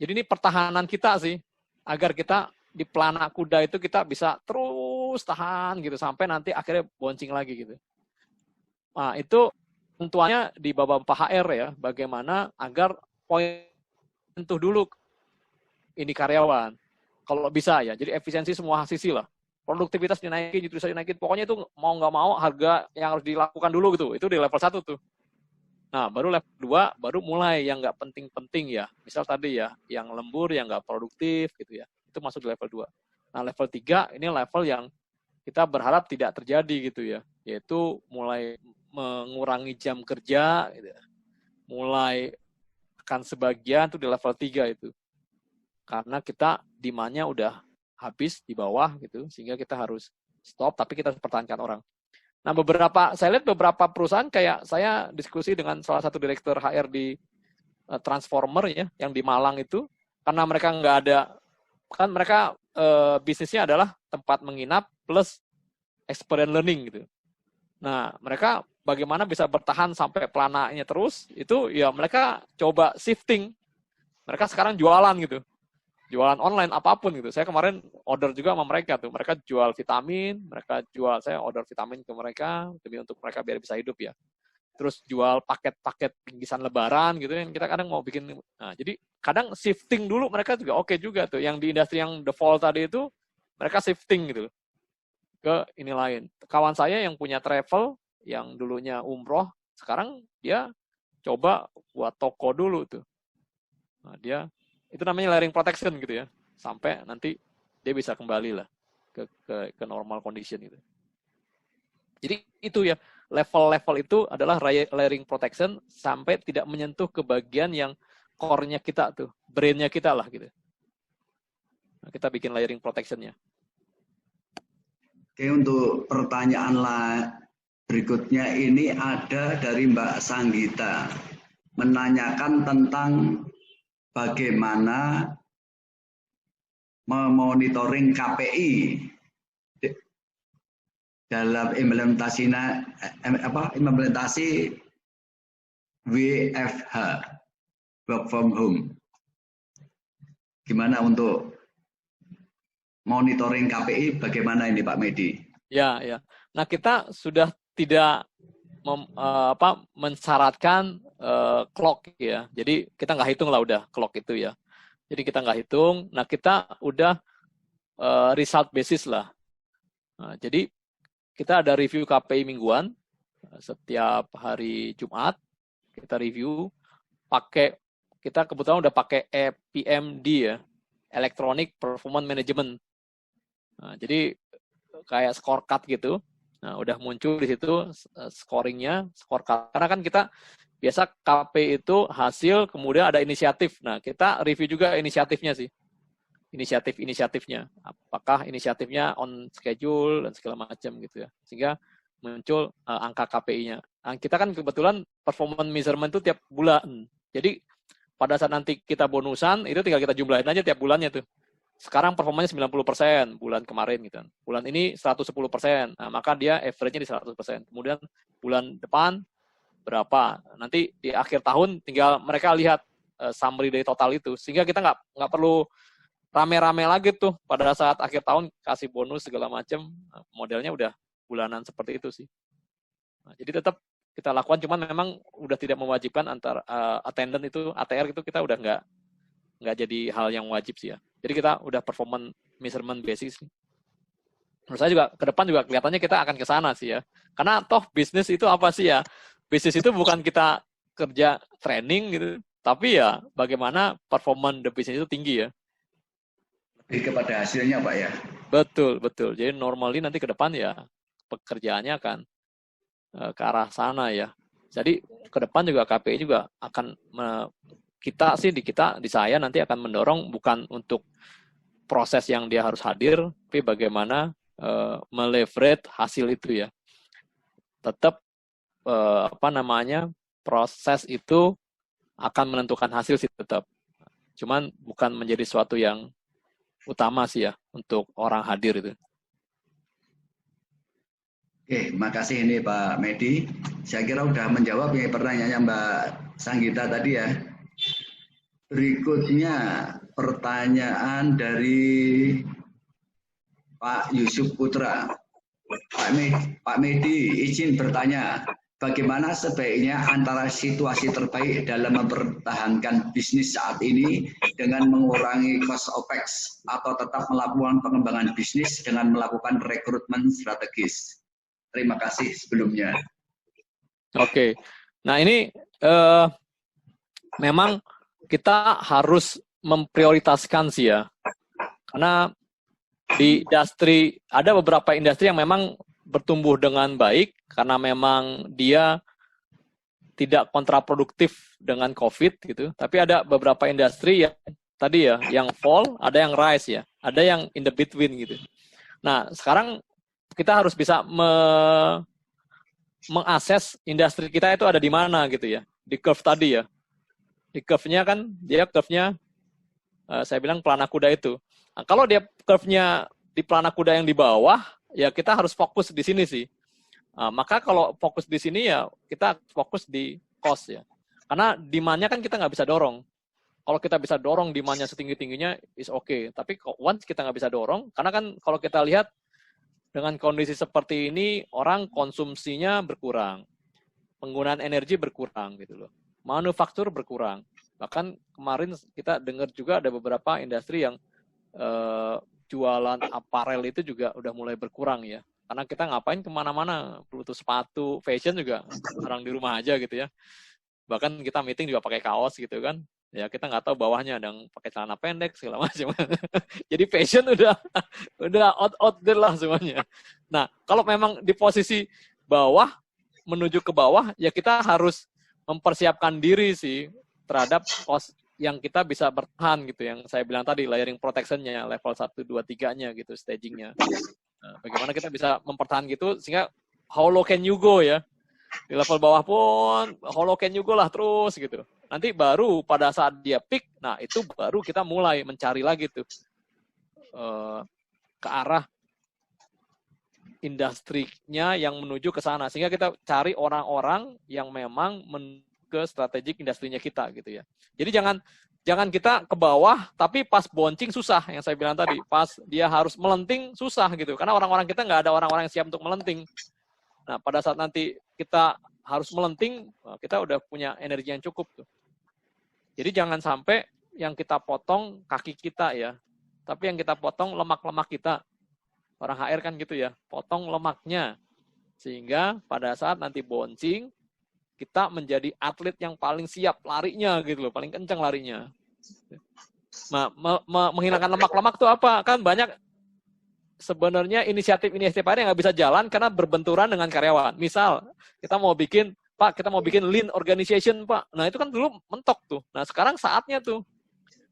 jadi ini pertahanan kita sih agar kita di pelana kuda itu kita bisa terus tahan gitu sampai nanti akhirnya boncing lagi gitu. Nah, itu tentuannya di Bapak HR ya, bagaimana agar poin tentu dulu ini karyawan. Kalau bisa ya, jadi efisiensi semua sisi lah. Produktivitas dinaikin, dinaikin. Pokoknya itu mau nggak mau harga yang harus dilakukan dulu gitu. Itu di level 1 tuh. Nah, baru level 2, baru mulai yang nggak penting-penting ya. Misal tadi ya, yang lembur, yang nggak produktif gitu ya. Itu masuk di level 2. Nah, level 3 ini level yang kita berharap tidak terjadi gitu ya. Yaitu mulai mengurangi jam kerja, gitu. Mulai akan sebagian tuh di level 3 itu. Karena kita demand-nya udah habis di bawah gitu, sehingga kita harus stop, tapi kita harus pertahankan orang. Nah, saya lihat beberapa perusahaan kayak saya diskusi dengan salah satu direktur HR di Transformer ya, yang di Malang itu, karena mereka nggak ada, kan mereka bisnisnya adalah tempat menginap plus experience learning gitu. Nah, mereka bagaimana bisa bertahan sampai pelananya terus, itu ya mereka coba shifting. Mereka sekarang jualan gitu. jualan online apapun gitu. Saya kemarin order juga sama mereka tuh. Mereka jual vitamin, saya order vitamin ke mereka demi untuk mereka biar bisa hidup ya. Terus jual paket-paket bingkisan lebaran gitu yang kita kadang mau bikin. Nah, jadi kadang shifting dulu mereka juga oke juga tuh. Yang di industri yang default tadi itu mereka shifting gitu ke ini lain. Kawan saya yang punya travel yang dulunya umroh, sekarang dia coba buat toko dulu tuh. Nah, dia itu namanya layering protection gitu ya. Sampai nanti dia bisa kembali lah ke normal condition gitu. Jadi itu ya, level-level itu adalah layering protection sampai tidak menyentuh ke bagian yang core-nya kita tuh, brain-nya kita lah gitu. Nah, kita bikin layering protection-nya. Oke, untuk pertanyaan berikutnya ini ada dari Mbak Sanggita menanyakan tentang bagaimana memonitoring KPI dalam implementasi WFH, work from home. Gimana untuk monitoring KPI? Bagaimana ini Pak Medi? Ya. Nah, kita sudah tidak mensyaratkan clock ya. Jadi kita nggak hitung lah udah clock itu ya. Jadi kita nggak hitung. Nah, kita udah result basis lah. Nah, jadi kita ada review KPI mingguan setiap hari Jumat. Kita review kita kebetulan udah pakai EPMD ya, Electronic Performance Management. Nah, jadi kayak scorecard gitu. Nah, udah muncul di situ scoringnya, scorecard. Karena kan kita biasa KPI itu hasil, kemudian ada inisiatif. Nah, kita review juga inisiatifnya sih. Inisiatifnya. Apakah inisiatifnya on schedule dan segala macam gitu ya. Sehingga muncul angka KPI-nya. Nah, kita kan kebetulan performance measurement itu tiap bulan. Jadi pada saat nanti kita bonusan, itu tinggal kita jumlahin aja tiap bulannya tuh. Sekarang performanya 90% bulan kemarin gitu. Bulan ini 110%. Nah, maka dia average-nya di 100%. Kemudian bulan depan berapa? Nanti di akhir tahun tinggal mereka lihat summary dari total itu. Sehingga kita nggak perlu rame-rame lagi tuh pada saat akhir tahun kasih bonus segala macam. Nah, modelnya udah bulanan seperti itu sih. Nah, jadi tetap kita lakukan, cuman memang udah tidak mewajibkan antara attendant itu, ATR itu kita udah nggak jadi hal yang wajib sih ya. Jadi kita udah performance measurement basis. Menurut saya juga ke depan juga kelihatannya kita akan ke sana sih ya. Karena toh bisnis itu apa sih ya? Bisnis itu bukan kita kerja training gitu, tapi ya bagaimana performance the business itu tinggi ya. Lebih kepada hasilnya Pak ya. Betul. Jadi normally nanti ke depan ya pekerjaannya akan ke arah sana ya. Jadi ke depan juga KPI juga akan di saya nanti akan mendorong bukan untuk proses yang dia harus hadir, tapi bagaimana meleverage hasil itu ya. Tetap proses itu akan menentukan hasil sih tetap. Cuman bukan menjadi suatu yang utama sih ya untuk orang hadir itu. Oke, makasih ini Pak Medi. Saya kira udah menjawab ya pertanyaannya Mbak Sanggita tadi ya. Berikutnya pertanyaan dari Pak Yusuf Putra. Pak Medi izin bertanya, bagaimana sebaiknya antara situasi terbaik dalam mempertahankan bisnis saat ini dengan mengurangi cost OPEX atau tetap melakukan pengembangan bisnis dengan melakukan rekrutmen strategis? Terima kasih sebelumnya. Oke. Nah ini memang kita harus memprioritaskan sih ya. Karena di industri, ada beberapa industri yang memang bertumbuh dengan baik karena memang dia tidak kontraproduktif dengan COVID gitu. Tapi ada beberapa industri yang tadi ya, yang fall, ada yang rise ya, ada yang in the between gitu. Nah, sekarang kita harus bisa mengakses industri kita itu ada di mana gitu ya, di curve tadi ya. Di curve-nya kan, dia curve-nya saya bilang pelana kuda itu. Nah, kalau dia curve-nya di pelana kuda yang di bawah, ya kita harus fokus di sini sih. Maka kalau fokus di sini ya kita fokus di cost ya. Karena demand-nya kan kita nggak bisa dorong. kalau kita bisa dorong demand-nya setinggi-tingginya, is okay. Tapi once kita nggak bisa dorong, karena kan kalau kita lihat dengan kondisi seperti ini, orang konsumsinya berkurang, penggunaan energi berkurang gitu loh, manufaktur berkurang. Bahkan kemarin kita dengar juga ada beberapa industri yang jualan aparel itu juga udah mulai berkurang ya. Karena kita ngapain kemana-mana, butuh sepatu, fashion juga orang di rumah aja gitu ya. Bahkan kita meeting juga pakai kaos gitu kan. Ya kita nggak tahu bawahnya ada yang pakai celana pendek segala macam. Jadi fashion udah out there lah semuanya. Nah, kalau memang di posisi bawah menuju ke bawah, ya kita harus mempersiapkan diri sih terhadap cost yang kita bisa bertahan gitu, yang saya bilang tadi, layering protection-nya, level 1, 2, 3-nya gitu, staging-nya. Nah, bagaimana kita bisa mempertahankan gitu, sehingga how low can you go ya. Di level bawah pun, how low can you go lah terus gitu. Nanti baru pada saat dia peak, nah itu baru kita mulai mencari lagi tuh ke arah industrinya yang menuju ke sana. Sehingga kita cari orang-orang yang memang ke strategik industrinya kita gitu ya. Jadi jangan kita ke bawah tapi pas bouncing susah, yang saya bilang tadi, pas dia harus melenting susah gitu. Karena orang-orang kita nggak ada orang-orang yang siap untuk melenting. Nah, pada saat nanti kita harus melenting, kita udah punya energi yang cukup tuh. Jadi jangan sampai yang kita potong kaki kita ya, tapi yang kita potong lemak-lemak kita. Orang HR kan gitu ya, potong lemaknya. Sehingga pada saat nanti bouncing, kita menjadi atlet yang paling siap larinya gitu loh, paling kencang larinya. Nah, menghilangkan lemak-lemak itu apa? Kan banyak sebenarnya inisiatif-inisiatif yang nggak bisa jalan karena berbenturan dengan karyawan. Misal, kita mau bikin lean organization, Pak. Nah, itu kan dulu mentok tuh. Nah, sekarang saatnya tuh.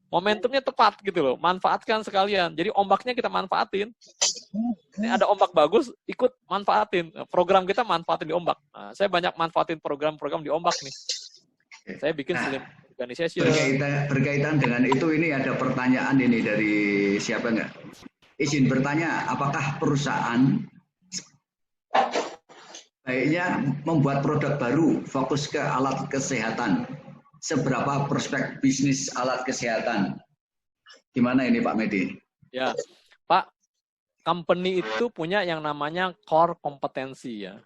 Momentumnya tepat gitu loh. Manfaatkan sekalian. Jadi ombaknya kita manfaatin. Ini ada ombak bagus, ikut manfaatin. Program kita manfaatin di ombak. Nah, saya banyak manfaatin program-program di ombak nih. Saya bikin lean organization. Berkaitan dengan itu, ini ada pertanyaan ini dari siapa enggak? Izin bertanya, apakah perusahaan baiknya membuat produk baru fokus ke alat kesehatan? Seberapa prospek bisnis alat kesehatan? Gimana ini Pak Medi? Ya, Pak, company itu punya yang namanya core kompetensi ya.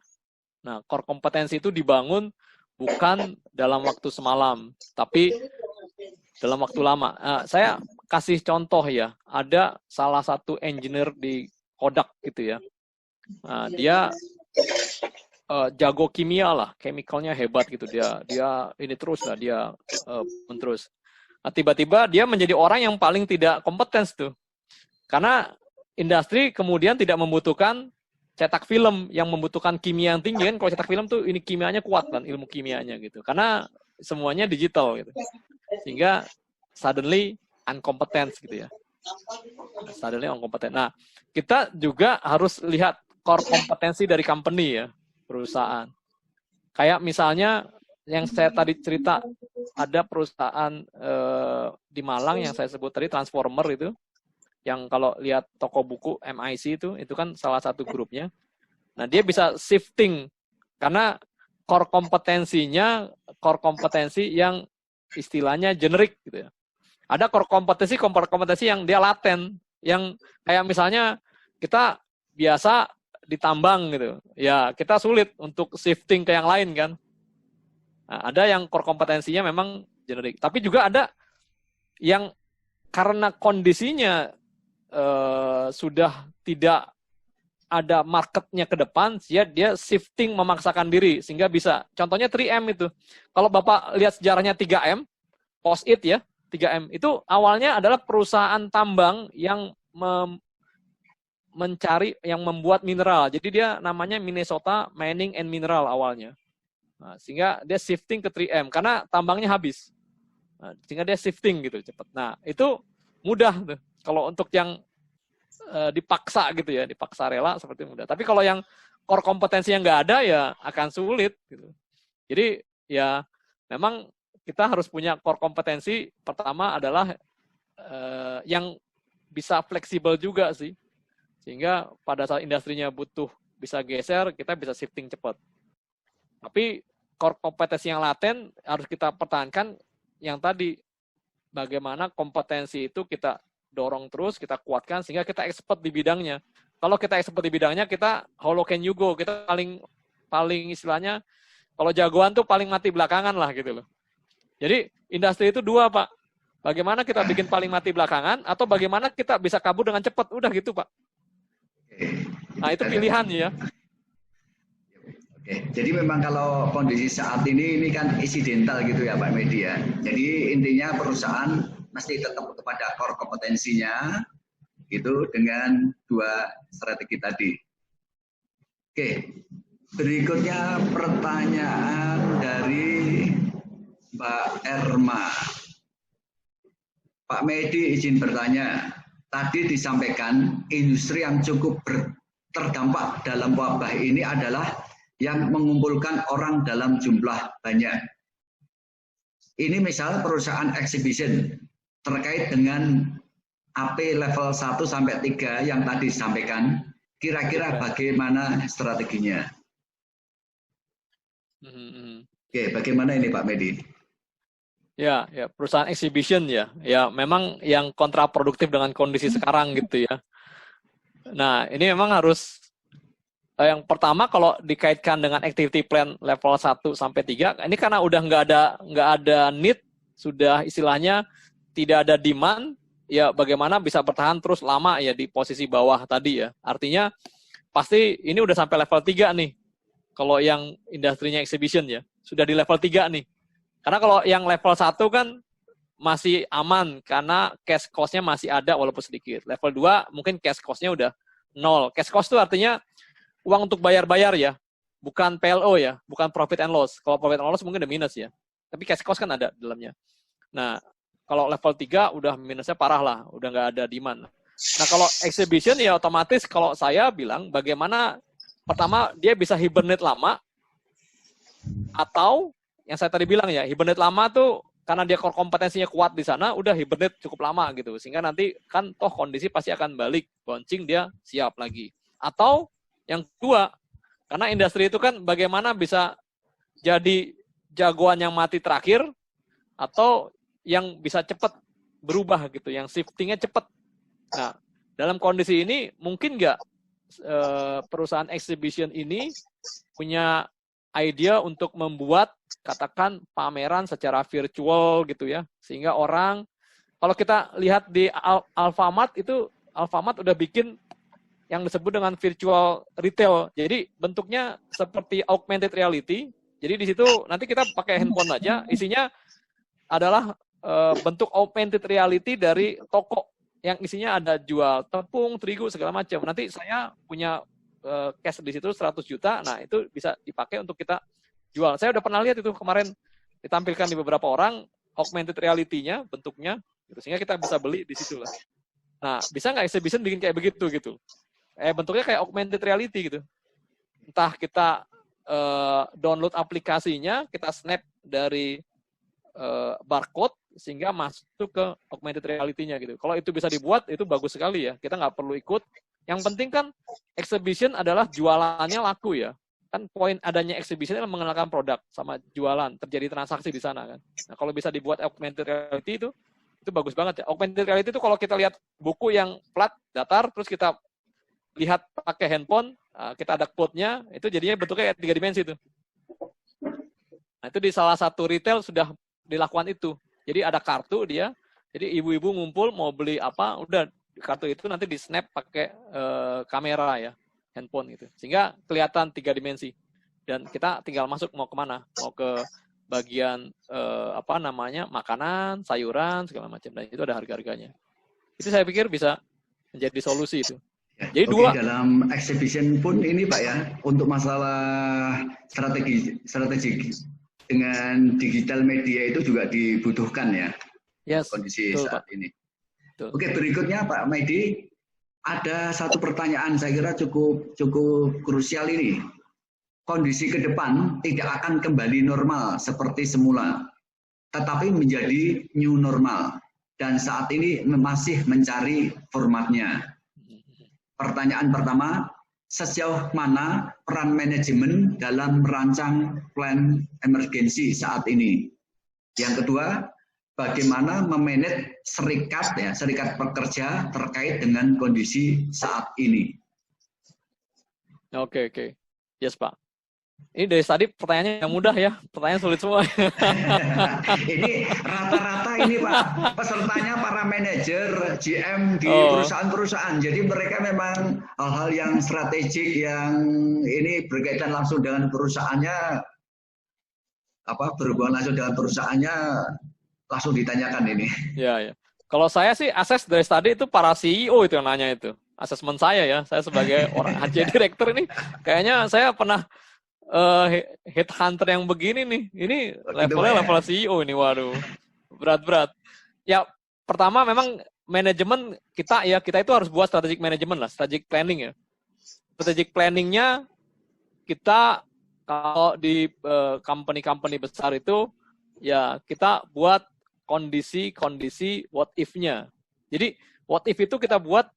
Nah, core kompetensi itu dibangun bukan dalam waktu semalam, tapi dalam waktu lama. Nah, saya kasih contoh ya, ada salah satu engineer di Kodak gitu ya. Nah, dia jago kimia lah, chemicalnya hebat gitu, dia ini terus lah, dia terus. Nah, tiba-tiba dia menjadi orang yang paling tidak kompeten tuh, karena industri kemudian tidak membutuhkan cetak film yang membutuhkan kimia yang tinggi kan. Kalau cetak film tuh ini kimianya kuat kan, ilmu kimianya gitu, karena semuanya digital gitu, sehingga suddenly uncompetence gitu ya, suddenly uncompetence. Nah, kita juga harus lihat core kompetensi dari company ya, perusahaan. Kayak misalnya yang saya tadi cerita, ada perusahaan di Malang yang saya sebut tadi, Transformer itu, yang kalau lihat toko buku MIC itu kan salah satu grupnya. Nah, dia bisa shifting karena core kompetensi yang istilahnya generik gitu ya. Ada core kompetensi yang dia laten, yang kayak misalnya kita biasa ditambang gitu, ya kita sulit untuk shifting ke yang lain kan. Nah, ada yang core kompetensinya memang generik, tapi juga ada yang karena kondisinya sudah tidak ada marketnya ke depan, dia shifting memaksakan diri sehingga bisa. Contohnya 3M itu. Kalau Bapak lihat sejarahnya 3M, post-it ya, 3M itu awalnya adalah perusahaan tambang yang mencari, yang membuat mineral. Jadi dia namanya Minnesota Mining and Mineral awalnya. Nah, sehingga dia shifting ke 3M karena tambangnya habis. Nah, sehingga dia shifting gitu cepat. Nah, itu mudah tuh. Kalau untuk yang dipaksa gitu ya, dipaksa rela seperti mudah. Tapi kalau yang core kompetensi yang nggak ada ya akan sulit gitu. Jadi ya memang kita harus punya core kompetensi. Pertama adalah yang bisa fleksibel juga sih. Sehingga pada saat industrinya butuh bisa geser, kita bisa shifting cepat. Tapi core kompetensi yang laten harus kita pertahankan, yang tadi bagaimana kompetensi itu kita dorong terus, kita kuatkan sehingga kita expert di bidangnya. Kalau kita expert di bidangnya, kita how low can you go? Kita paling istilahnya, kalau jagoan tuh paling mati belakangan lah gitu loh. Jadi industri itu dua, Pak. Bagaimana kita bikin paling mati belakangan, atau bagaimana kita bisa kabur dengan cepat. Udah gitu, Pak. Nah, itu pilihan ya. Oke, jadi memang kalau kondisi saat ini kan insidental gitu ya Pak Medi ya. Jadi intinya perusahaan mesti tetap kepada core kompetensinya gitu dengan dua strategi tadi. Oke, berikutnya pertanyaan dari Mbak Erma. Pak Medi izin bertanya, tadi disampaikan industri yang cukup terdampak dalam wabah ini adalah yang mengumpulkan orang dalam jumlah banyak. Ini misal perusahaan exhibition terkait dengan AP level 1 sampai 3 yang tadi disampaikan, kira-kira bagaimana strateginya? Oke, bagaimana ini Pak Medi? Ya, perusahaan exhibition ya memang yang kontraproduktif dengan kondisi sekarang gitu ya. Nah, ini memang harus yang pertama kalau dikaitkan dengan activity plan level 1 sampai 3, ini karena udah nggak ada need, sudah istilahnya tidak ada demand, ya bagaimana bisa bertahan terus lama ya di posisi bawah tadi ya. Artinya pasti ini udah sampai level 3 nih. Kalau yang industrinya exhibition ya, sudah di level 3 nih. Karena kalau yang level 1 kan masih aman karena cash cost-nya masih ada walaupun sedikit. Level 2 mungkin cash cost-nya udah 0. Cash cost itu artinya uang untuk bayar-bayar ya, bukan PLO ya, bukan profit and loss. Kalau profit and loss mungkin udah minus ya, tapi cash cost kan ada di dalamnya. Nah, kalau level 3 udah minusnya parah lah, udah nggak ada demand. Nah, kalau exhibition ya otomatis kalau saya bilang bagaimana pertama dia bisa hibernate lama, atau yang saya tadi bilang ya, hibernate lama tuh karena dia core kompetensinya kuat di sana, udah hibernate cukup lama gitu, sehingga nanti kan toh kondisi pasti akan balik, launching dia siap lagi. Atau yang kedua, karena industri itu kan bagaimana bisa jadi jagoan yang mati terakhir, atau yang bisa cepat berubah gitu, yang shiftingnya cepat. Nah, dalam kondisi ini mungkin nggak perusahaan exhibition ini punya ide untuk membuat katakan pameran secara virtual gitu ya, sehingga orang, kalau kita lihat di Alfamart itu, Alfamart udah bikin yang disebut dengan virtual retail. Jadi bentuknya seperti augmented reality. Jadi di situ nanti kita pakai handphone aja, isinya adalah bentuk augmented reality dari toko yang isinya ada jual tepung, terigu, segala macam. Nanti saya punya cash di situ 100 juta, nah itu bisa dipakai untuk kita jual. Saya udah pernah lihat itu kemarin ditampilkan di beberapa orang augmented reality-nya, bentuknya, gitu. Sehingga kita bisa beli di situ lah. Nah, bisa nggak exhibition bikin kayak begitu gitu? Bentuknya kayak augmented reality gitu. Entah kita download aplikasinya, kita snap dari barcode sehingga masuk ke augmented reality-nya gitu. Kalau itu bisa dibuat, itu bagus sekali ya. Kita nggak perlu ikut. Yang penting kan exhibition adalah jualannya laku ya. Kan poin adanya exhibition adalah mengenalkan produk sama jualan, terjadi transaksi di sana kan. Nah, kalau bisa dibuat augmented reality itu bagus banget ya. Augmented reality itu kalau kita lihat buku yang flat, datar, terus kita lihat pakai handphone, kita ada code-nya, itu jadinya bentuknya kayak 3 dimensi itu. Nah, itu di salah satu retail sudah dilakukan itu. Jadi ada kartu dia, jadi ibu-ibu ngumpul mau beli apa, udah kartu itu nanti di snap pakai kamera ya, handphone gitu. Sehingga kelihatan 3 dimensi. Dan kita tinggal masuk mau kemana, mau ke bagian makanan, sayuran, segala macam. Dan itu ada harga-harganya. Itu saya pikir bisa menjadi solusi itu. Jadi dalam exhibition pun ini Pak ya, untuk masalah strategi dengan digital media itu juga dibutuhkan ya. Yes, kondisi betul, saat Pak. ini. Betul. Oke, berikutnya Pak Medi, ada satu pertanyaan saya kira cukup krusial ini. Kondisi ke depan tidak akan kembali normal seperti semula, tetapi menjadi new normal, dan saat ini masih mencari formatnya. Pertanyaan pertama, sejauh mana peran manajemen dalam merancang plan emergensi saat ini? Yang kedua, bagaimana memanage serikat ya, serikat pekerja terkait dengan kondisi saat ini. Oke, oke. Yes, Pak. Ini dari tadi pertanyaannya yang mudah ya, pertanyaan sulit semua. Ini rata-rata ini Pak, pesertanya para manajer, GM di Oh, perusahaan-perusahaan. Jadi mereka memang hal-hal yang strategik yang ini berkaitan langsung dengan perusahaannya, berhubungan langsung dengan perusahaannya langsung ditanyakan ini. ya, ya. Kalau saya sih akses dari tadi itu para CEO itu yang nanya itu. Asesmen saya ya, saya sebagai orang HC Director ini, kayaknya saya pernah headhunter yang begini nih. Ini levelnya level CEO ini, waduh. Berat-berat. Ya, pertama memang manajemen kita itu harus buat strategic management lah, strategic planning ya. Strategic planningnya kita kalau di company-company besar itu ya kita buat kondisi what if-nya. Jadi what if itu kita buat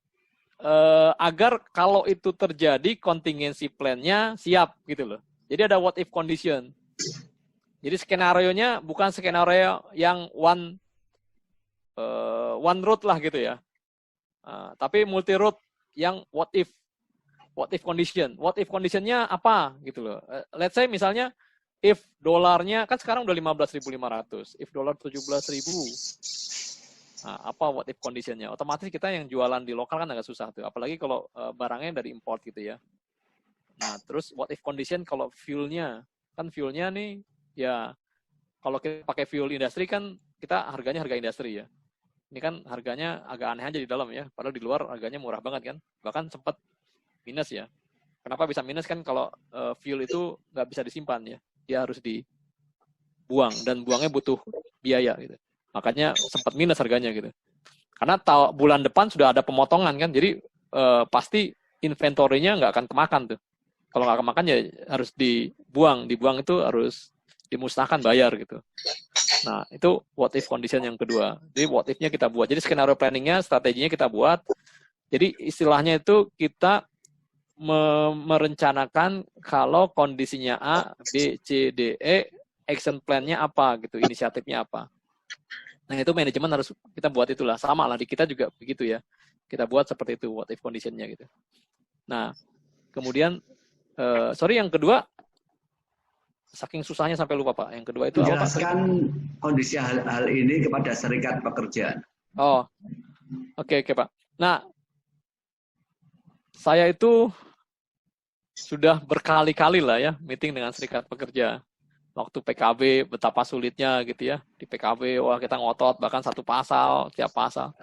agar kalau itu terjadi contingency plan-nya siap gitu loh. Jadi ada what if condition. Jadi skenario-nya bukan skenario yang one route lah gitu ya. Tapi multi route yang what if condition. What if condition-nya apa gitu loh. Let's say misalnya if dolarnya kan sekarang udah 15.500, if dolar 17.000. Nah, apa what if condition-nya? Otomatis kita yang jualan di lokal kan agak susah tuh, apalagi kalau barangnya dari import gitu ya. Nah, terus what if condition kalau fuel-nya, kan fuel-nya nih ya kalau kita pakai fuel industri kan kita harganya harga industri ya. Ini kan harganya agak aneh aja di dalam ya, padahal di luar harganya murah banget kan. Bahkan sempat minus ya. Kenapa bisa minus kan kalau fuel itu nggak bisa disimpan ya. Dia harus dibuang dan buangnya butuh biaya gitu. Makanya sempat minus harganya gitu. Karena bulan depan sudah ada pemotongan kan, jadi pasti inventory-nya nggak akan kemakan tuh. Kalau nggak kemakan ya harus dibuang. Dibuang itu harus dimusnahkan, bayar gitu. Nah, itu what if condition yang kedua. Jadi what if-nya kita buat. Jadi skenario planning-nya, strateginya kita buat. Jadi istilahnya itu kita merencanakan kalau kondisinya A, B, C, D, E, action plan-nya apa gitu, inisiatifnya apa. Nah, itu manajemen harus kita buat itulah. Sama lah, di kita juga begitu ya. Kita buat seperti itu, what if condition-nya gitu. Nah, kemudian, yang kedua, saking susahnya sampai lupa Pak. Yang kedua itu apa Pak? Jelaskan kondisi hal ini kepada serikat pekerja. Oh, oke Pak. Nah, saya itu sudah berkali-kali lah ya meeting dengan serikat pekerja. Waktu PKB betapa sulitnya gitu ya. Di PKB wah kita ngotot bahkan satu pasal, tiap pasal.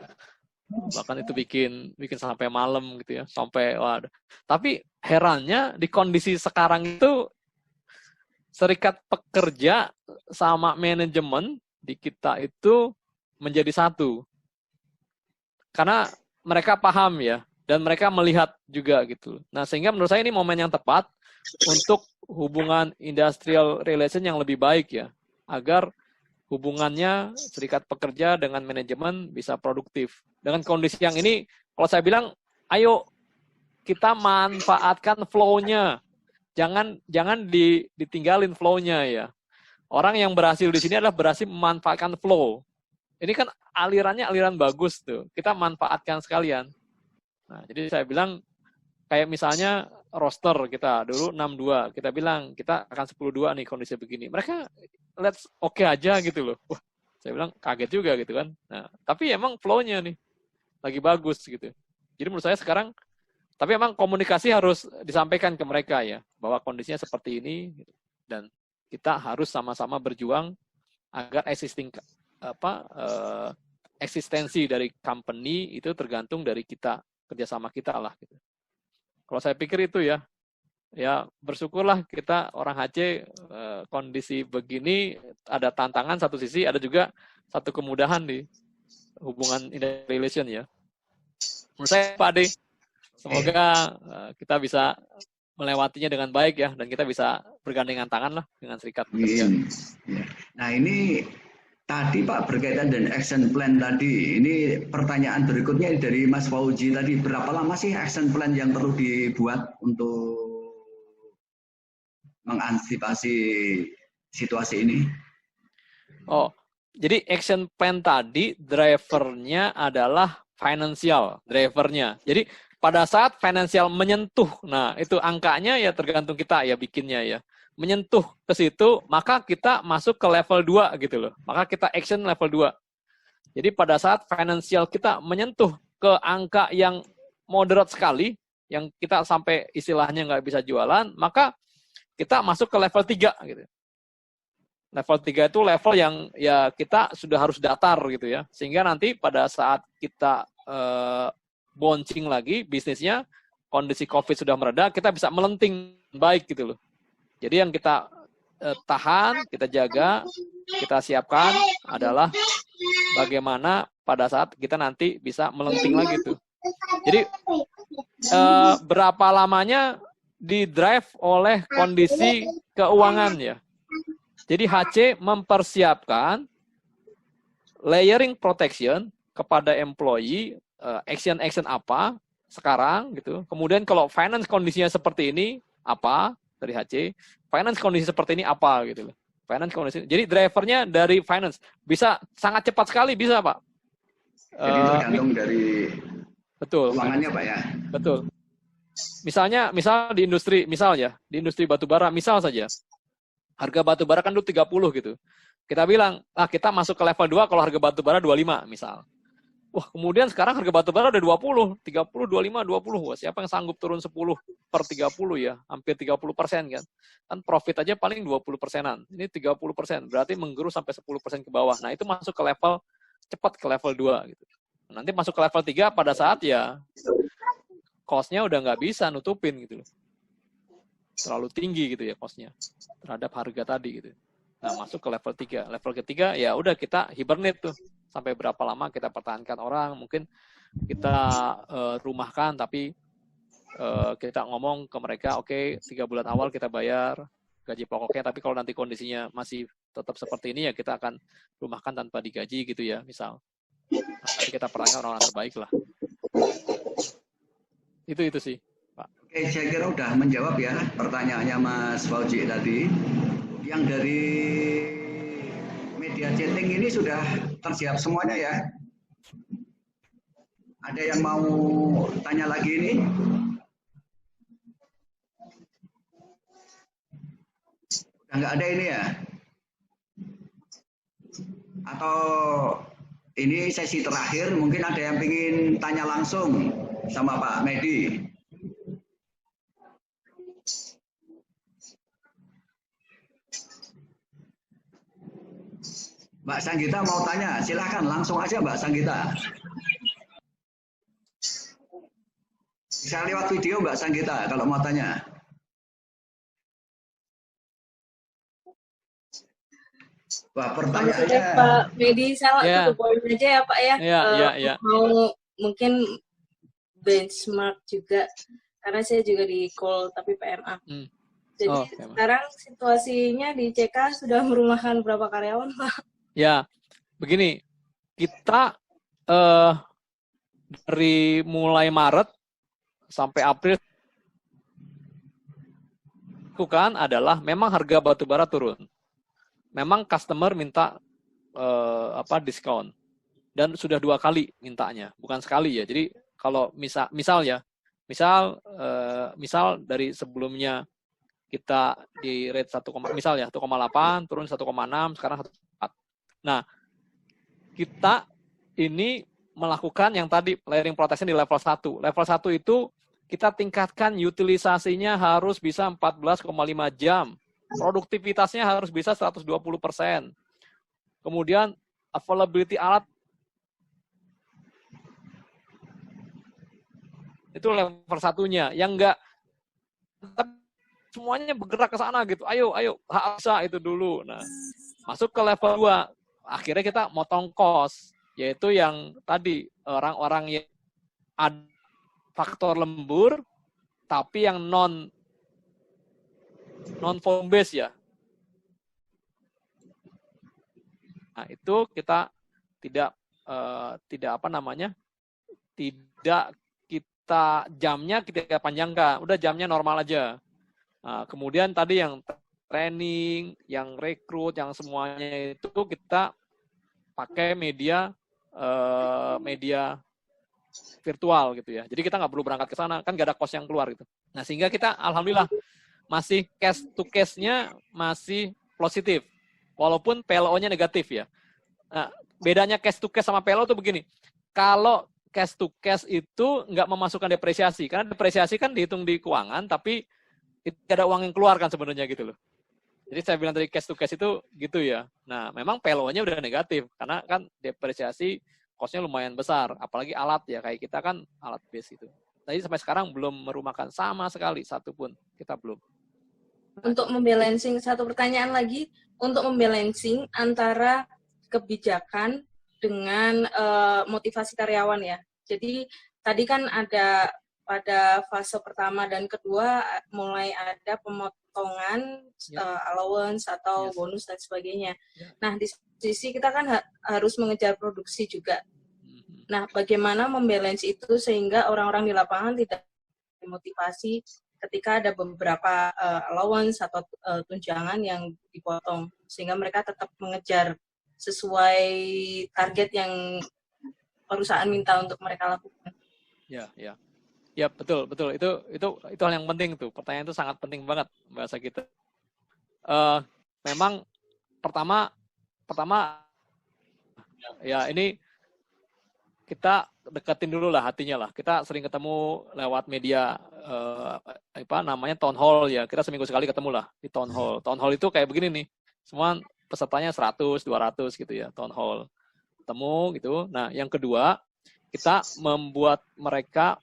Bahkan itu bikin sampai malam gitu ya. Sampai waduh. Tapi herannya di kondisi sekarang itu serikat pekerja sama manajemen di kita itu menjadi satu. Karena mereka paham ya dan mereka melihat juga gitu. Nah, sehingga menurut saya ini momen yang tepat untuk hubungan industrial relation yang lebih baik ya, agar hubungannya serikat pekerja dengan manajemen bisa produktif. Dengan kondisi yang ini, kalau saya bilang, ayo kita manfaatkan flow-nya, jangan ditinggalin flow-nya ya. Orang yang berhasil di sini adalah berhasil memanfaatkan flow. Ini kan alirannya aliran bagus tuh, kita manfaatkan sekalian. Nah, jadi saya bilang kayak misalnya roster kita dulu 6-2, kita bilang kita akan 10-2 nih kondisi begini. Mereka let's oke aja gitu loh. Wah, saya bilang kaget juga gitu kan. Nah, tapi emang flow-nya nih lagi bagus gitu. Jadi menurut saya sekarang, tapi emang komunikasi harus disampaikan ke mereka ya, bahwa kondisinya seperti ini gitu. Dan kita harus sama-sama berjuang agar eksistensi dari company itu tergantung dari kita, kerjasama kita lah gitu. Kalau saya pikir itu ya bersyukurlah kita orang HC kondisi begini, ada tantangan satu sisi, ada juga satu kemudahan di hubungan industrial relation ya. Menurut saya Pak Ade, semoga kita bisa melewatinya dengan baik ya, dan kita bisa bergandengan tangan lah dengan serikat pekerja. Nah ini tadi Pak berkaitan dengan action plan tadi, ini pertanyaan berikutnya dari Mas Fauji tadi, berapa lama sih action plan yang perlu dibuat untuk mengantisipasi situasi ini? Oh, Jadi action plan tadi drivernya adalah financial, drivernya. Jadi pada saat financial menyentuh, nah itu angkanya ya tergantung kita ya bikinnya ya. Menyentuh ke situ, maka kita masuk ke level 2 gitu loh. Maka kita action level 2. Jadi pada saat financial kita menyentuh ke angka yang moderate sekali, yang kita sampai istilahnya nggak bisa jualan, maka kita masuk ke level 3 gitu. Level 3 itu level yang ya kita sudah harus datar gitu ya. Sehingga nanti pada saat kita bouncing lagi bisnisnya, kondisi COVID sudah mereda, kita bisa melenting baik gitu loh. Jadi yang kita tahan, kita jaga, kita siapkan adalah bagaimana pada saat kita nanti bisa melenting lagi tuh. Jadi berapa lamanya didrive oleh kondisi keuangan ya. Jadi HC mempersiapkan layering protection kepada employee, action apa sekarang gitu. Kemudian kalau finance kondisinya seperti ini apa dari HC, finance kondisi seperti ini apa gitu loh. Finance kondisi. Jadi drivernya dari finance bisa sangat cepat sekali bisa Pak. Jadi tergantung dari betul keuangannya Pak ya. Betul. Misal di industri batubara misal saja. Harga batubara kan dulu 30 gitu. Kita bilang, kita masuk ke level 2 kalau harga batubara 25 misal. Wah, kemudian sekarang harga batubara udah 20, 30, 25, 20. Wah, siapa yang sanggup turun 10 per 30 ya? Hampir 30% kan. Kan profit aja paling 20%-an. Ini 30%, berarti menggerus sampai 10% ke bawah. Nah, itu masuk ke level, cepat ke level 2 gitu. Nanti masuk ke level 3 pada saat ya cost-nya udah nggak bisa nutupin gitu loh. Terlalu tinggi gitu ya cost-nya terhadap harga tadi gitu. Nah, masuk ke level 3. Level ketiga ya udah kita hibernate tuh. Sampai berapa lama kita pertahankan orang, mungkin kita rumahkan tapi kita ngomong ke mereka, oke, 3 bulan awal kita bayar gaji pokoknya, tapi kalau nanti kondisinya masih tetap seperti ini ya kita akan rumahkan tanpa digaji gitu ya, misal. Nah, tapi kita pertahankan orang terbaik lah. Itu sih, Pak. Oke, saya kira udah menjawab ya pertanyaannya Mas Fauji tadi. Yang dari media chatting ini sudah tersiap semuanya ya. Ada yang mau tanya lagi ini? Udah nggak ada ini ya? Atau ini sesi terakhir, mungkin ada yang ingin tanya langsung sama Pak Medi. Mbak Sanggita mau tanya, silahkan langsung aja Mbak Sanggita. Bisa lewat video Mbak Sanggita kalau mau tanya. Wah, pertanyaannya Pak Medi, saya poin aja ya Pak ya. Iya. Mau mungkin benchmark juga, karena saya juga di call tapi PMA. Jadi sekarang situasinya di CK sudah merumahkan berapa karyawan Pak? Ya, begini, kita dari mulai Maret sampai April lakukan adalah memang harga batubara turun. Memang customer minta diskon dan sudah 2 kali mintanya, bukan sekali ya. Jadi kalau misal dari sebelumnya kita di rate 1,8 turun 1,6, sekarang 1,4. Nah, kita ini melakukan yang tadi layering protection di level 1. Level 1 itu kita tingkatkan utilisasinya harus bisa 14,5 jam. Produktivitasnya harus bisa 120%. Kemudian availability alat itu level 1-nya. Yang enggak semuanya bergerak ke sana gitu. Ayo, bisa itu dulu. Nah, masuk ke level 2. Akhirnya kita motong cost, yaitu yang tadi orang-orang yang ada faktor lembur tapi yang non form base ya. Nah, itu kita tidak kita jamnya kita panjangkan, udah jamnya normal aja. Nah, kemudian tadi yang training, yang rekrut, yang semuanya itu kita pakai media virtual gitu ya. Jadi kita nggak perlu berangkat ke sana, kan nggak ada cost yang keluar gitu. Nah, sehingga kita alhamdulillah masih cash to cash-nya masih positif, walaupun PLO-nya negatif ya. Nah, bedanya cash to cash sama PLO itu begini, kalau cash to cash itu nggak memasukkan depresiasi, karena depresiasi kan dihitung di keuangan, tapi tidak ada uang yang keluar kan sebenarnya gitu loh. Jadi saya bilang tadi cash to cash itu gitu ya. Nah, memang PLO-nya udah negatif, karena kan depresiasi cost-nya lumayan besar, apalagi alat ya, kayak kita kan alat base itu. Jadi sampai sekarang belum merumahkan sama sekali, satu pun, kita belum. Untuk membalancing, satu pertanyaan lagi, untuk membalancing antara kebijakan dengan motivasi karyawan ya. Jadi tadi kan ada pada fase pertama dan kedua mulai ada pemotongan allowance atau bonus dan sebagainya. Nah, di sisi kita kan harus mengejar produksi juga. Nah, bagaimana membalance itu sehingga orang-orang di lapangan tidak dimotivasi ketika ada beberapa allowance atau tunjangan yang dipotong, sehingga mereka tetap mengejar sesuai target yang perusahaan minta untuk mereka lakukan. Ya, betul. Itu hal yang penting tuh. Pertanyaan itu sangat penting banget bahasa kita. Memang pertama ya ini kita deketin dulu lah hatinya lah. Kita sering ketemu lewat media town hall ya. Kita seminggu sekali ketemu lah di town hall. Town hall itu kayak begini nih. Semua pesertanya 100, 200 gitu ya, town hall. Ketemu gitu. Nah, yang kedua, kita membuat mereka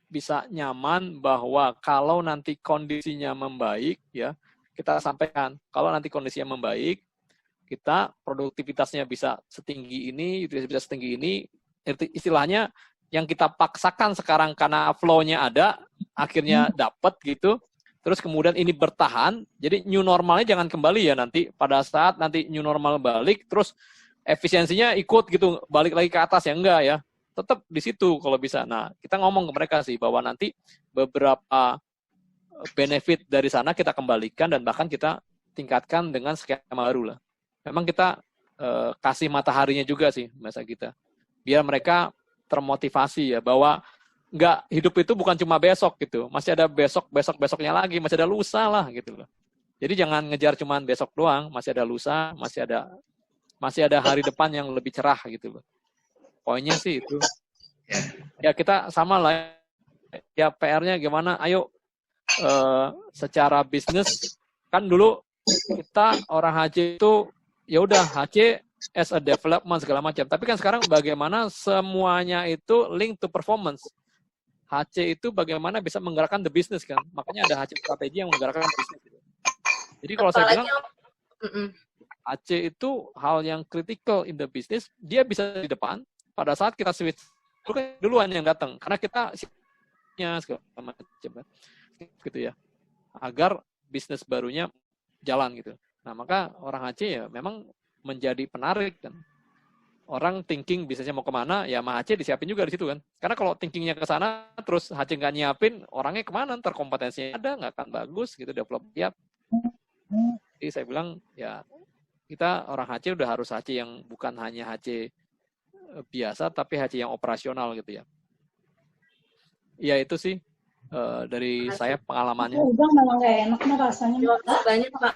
bisa nyaman bahwa kalau nanti kondisinya membaik ya, kita sampaikan kalau nanti kondisinya membaik, kita produktivitasnya bisa setinggi ini, bisa setinggi ini. Istilahnya yang kita paksakan sekarang karena flow-nya ada, akhirnya dapat gitu, terus kemudian ini bertahan, jadi new normalnya jangan kembali ya nanti, pada saat nanti new normal balik, terus efisiensinya ikut gitu, balik lagi ke atas ya, enggak ya, tetap di situ kalau bisa. Nah, kita ngomong ke mereka sih, bahwa nanti beberapa benefit dari sana kita kembalikan, dan bahkan kita tingkatkan dengan skema baru lah. Memang kita kasih mataharinya juga sih, masa kita. Biar mereka termotivasi ya, bahwa nggak, hidup itu bukan cuma besok gitu, masih ada besoknya lagi, masih ada lusa lah gitu loh. Jadi jangan ngejar cuma besok doang, masih ada lusa, masih ada hari depan yang lebih cerah gitu loh. Poinnya sih itu. Ya kita sama lah ya, PR-nya gimana, ayo secara bisnis, kan dulu kita orang HC itu ya udah HC as a development segala macam. Tapi kan sekarang bagaimana semuanya itu link to performance. HC itu bagaimana bisa menggerakkan the business kan. Makanya ada HC strategi yang menggerakkan business. Jadi kalau saya bilang HC itu hal yang critical in the business, dia bisa di depan pada saat kita switch. Duluan yang datang karena kita segala macam kan. Gitu ya. Agar bisnis barunya jalan gitu. Nah, maka orang HC ya memang menjadi penarik kan. Orang thinking bisnisnya mau kemana, ya sama HC disiapin juga di situ kan. Karena kalau thinkingnya ke sana, terus HC nggak nyiapin, orangnya kemana, ntar kompetensinya ada, nggak akan bagus gitu, develop tiap. Jadi saya bilang, ya kita orang HC udah harus HC yang bukan hanya HC biasa, tapi HC yang operasional gitu ya. Ya itu sih dari saya pengalamannya. Udah memang nggak enak nih rasanya. Banyak Pak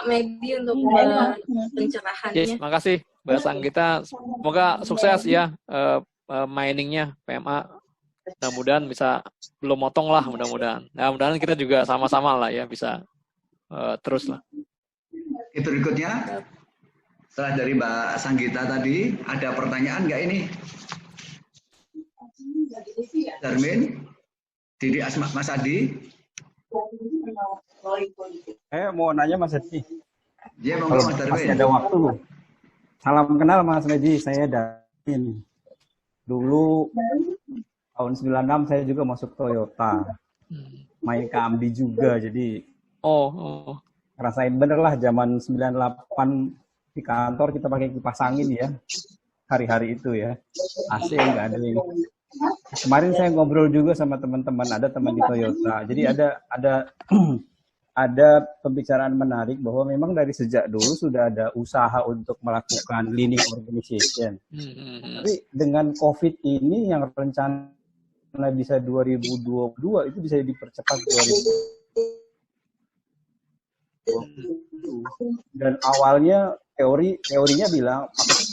Medi untuk pencerahannya. Yes, makasih bahasan kita. Semoga sukses ya miningnya PMA. Mudah-mudahan bisa belum motong lah mudah-mudahan. Nah, mudah-mudahan kita juga sama-sama lah ya bisa terus lah. Berikutnya setelah dari Mbak Sanggita tadi ada pertanyaan nggak ini? Darmin, Didi Asma, Mas Adi. Mau nanya Mas Edi. Iya, monggo Mas Darwin. Masih ada waktu. Salam kenal Mas Edi, saya Darwin. Dulu tahun 96 saya juga masuk Toyota. Main ke Amdi juga, jadi ngerasain bener lah zaman 98 di kantor kita pakai kipas angin ya. Hari-hari itu ya. AC nggak ada yang. Kemarin saya ngobrol juga sama teman-teman, ada teman di Toyota. Jadi ada ada pembicaraan menarik bahwa memang dari sejak dulu sudah ada usaha untuk melakukan leaning organization. Tapi dengan COVID ini yang rencana bisa 2022 itu bisa dipercepat 2020. Dan awalnya teorinya bilang,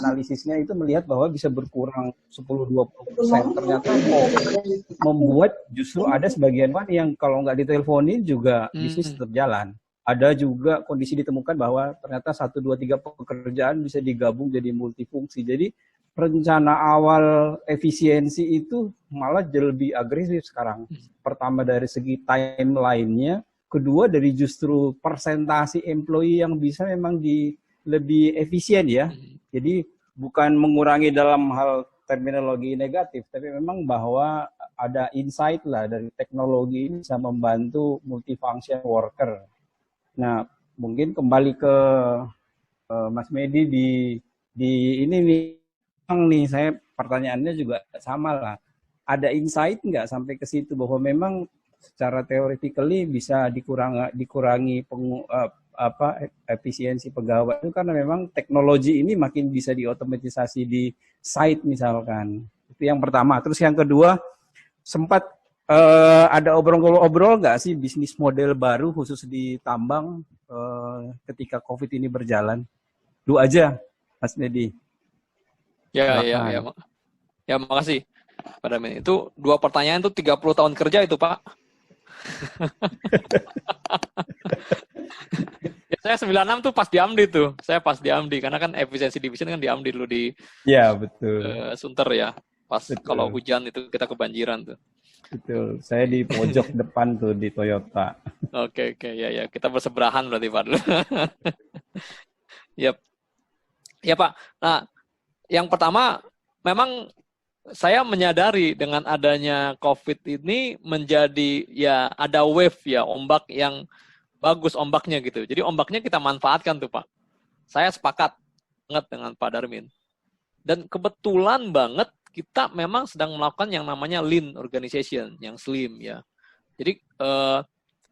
analisisnya itu melihat bahwa bisa berkurang 10-20%. Ternyata membuat justru ada sebagian orang yang kalau nggak diteleponin juga bisnis tetap jalan. Ada juga kondisi ditemukan bahwa ternyata 1, 2, 3 pekerjaan bisa digabung jadi multifungsi. Jadi rencana awal efisiensi itu malah lebih agresif sekarang. Pertama dari segi timeline-nya, kedua dari justru persentasi employee yang bisa memang lebih efisien ya. Jadi bukan mengurangi dalam hal terminologi negatif, tapi memang bahwa ada insight lah dari teknologi ini bisa membantu multifunction worker. Nah, mungkin kembali ke Mas Medi di ini nih saya pertanyaannya juga sama lah. Ada insight nggak sampai ke situ bahwa memang secara theoretically bisa dikurangi efisiensi pegawai itu karena memang teknologi ini makin bisa diotomatisasi di site misalkan. Itu yang pertama. Terus yang kedua, sempat ada obrol-obrol nggak sih bisnis model baru khusus di tambang ketika COVID ini berjalan? Lu aja, Mas Nedi. Ya, makasih. Pada itu 2 pertanyaan itu 30 tahun kerja itu, Pak. Ya, saya 96 tuh pas di Amdi tuh. Saya pas di Amdi karena kan efisiensi division kan di Amdi dulu di betul. Sunter ya. Pas kalau hujan itu kita kebanjiran tuh. Betul. Saya di pojok depan tuh di Toyota. Oke, ya kita bersebelahan berarti Pak dulu. Yap. Ya Pak. Nah, yang pertama memang saya menyadari dengan adanya COVID ini menjadi ya ada wave ya, ombak yang bagus ombaknya gitu. Jadi ombaknya kita manfaatkan tuh Pak. Saya sepakat banget dengan Pak Darmin. Dan kebetulan banget kita memang sedang melakukan yang namanya lean organization, yang slim ya. Jadi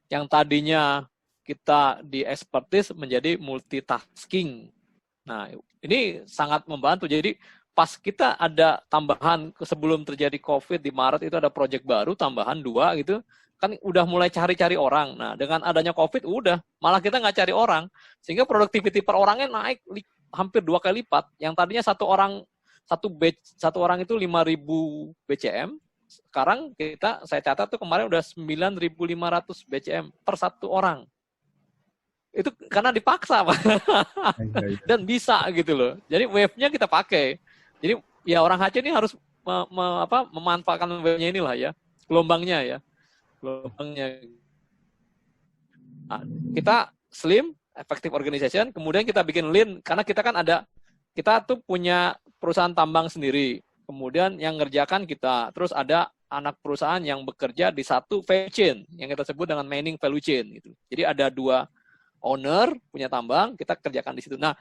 yang tadinya kita di expertise menjadi multitasking. Nah, ini sangat membantu. Jadi pas kita ada tambahan sebelum terjadi COVID di Maret itu ada proyek baru tambahan 2 gitu, kan udah mulai cari-cari orang. Nah, dengan adanya COVID udah malah kita nggak cari orang, sehingga productivity per orangnya naik hampir 2 kali lipat. Yang tadinya satu orang itu 5.000 BCM, sekarang saya catat tuh kemarin udah 9.500 BCM per satu orang. Itu karena dipaksa Pak. Dan bisa gitu loh. Jadi wave-nya kita pakai. Jadi ya orang HC ini harus memanfaatkan wave-nya inilah ya, gelombangnya ya. Nah, kita slim, effective organization, kemudian kita bikin lean karena kita tuh punya perusahaan tambang sendiri. Kemudian yang ngerjakan kita, terus ada anak perusahaan yang bekerja di satu value chain yang kita sebut dengan mining value chain gitu. Jadi ada 2 owner punya tambang, kita kerjakan di situ. Nah,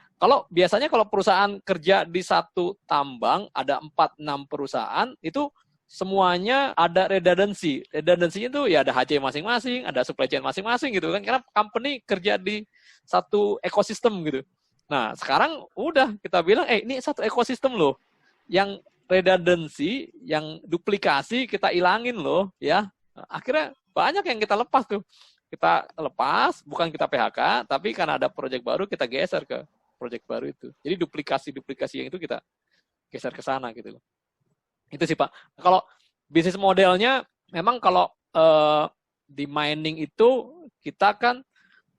biasanya kalau perusahaan kerja di satu tambang, ada 4-6 perusahaan, itu semuanya ada redundancy. Redundancy itu ya ada HC masing-masing, ada supply chain masing-masing gitu kan, karena company kerja di satu ekosistem gitu. Nah, sekarang udah kita bilang, ini satu ekosistem loh, yang redundancy, yang duplikasi kita ilangin loh, ya. Akhirnya banyak yang kita lepas tuh. Kita lepas, bukan kita PHK, tapi karena ada proyek baru, kita geser ke proyek baru itu. Jadi duplikasi yang itu kita geser ke sana gitu loh. Itu sih Pak. Kalau bisnis modelnya, memang kalau di mining itu, kita kan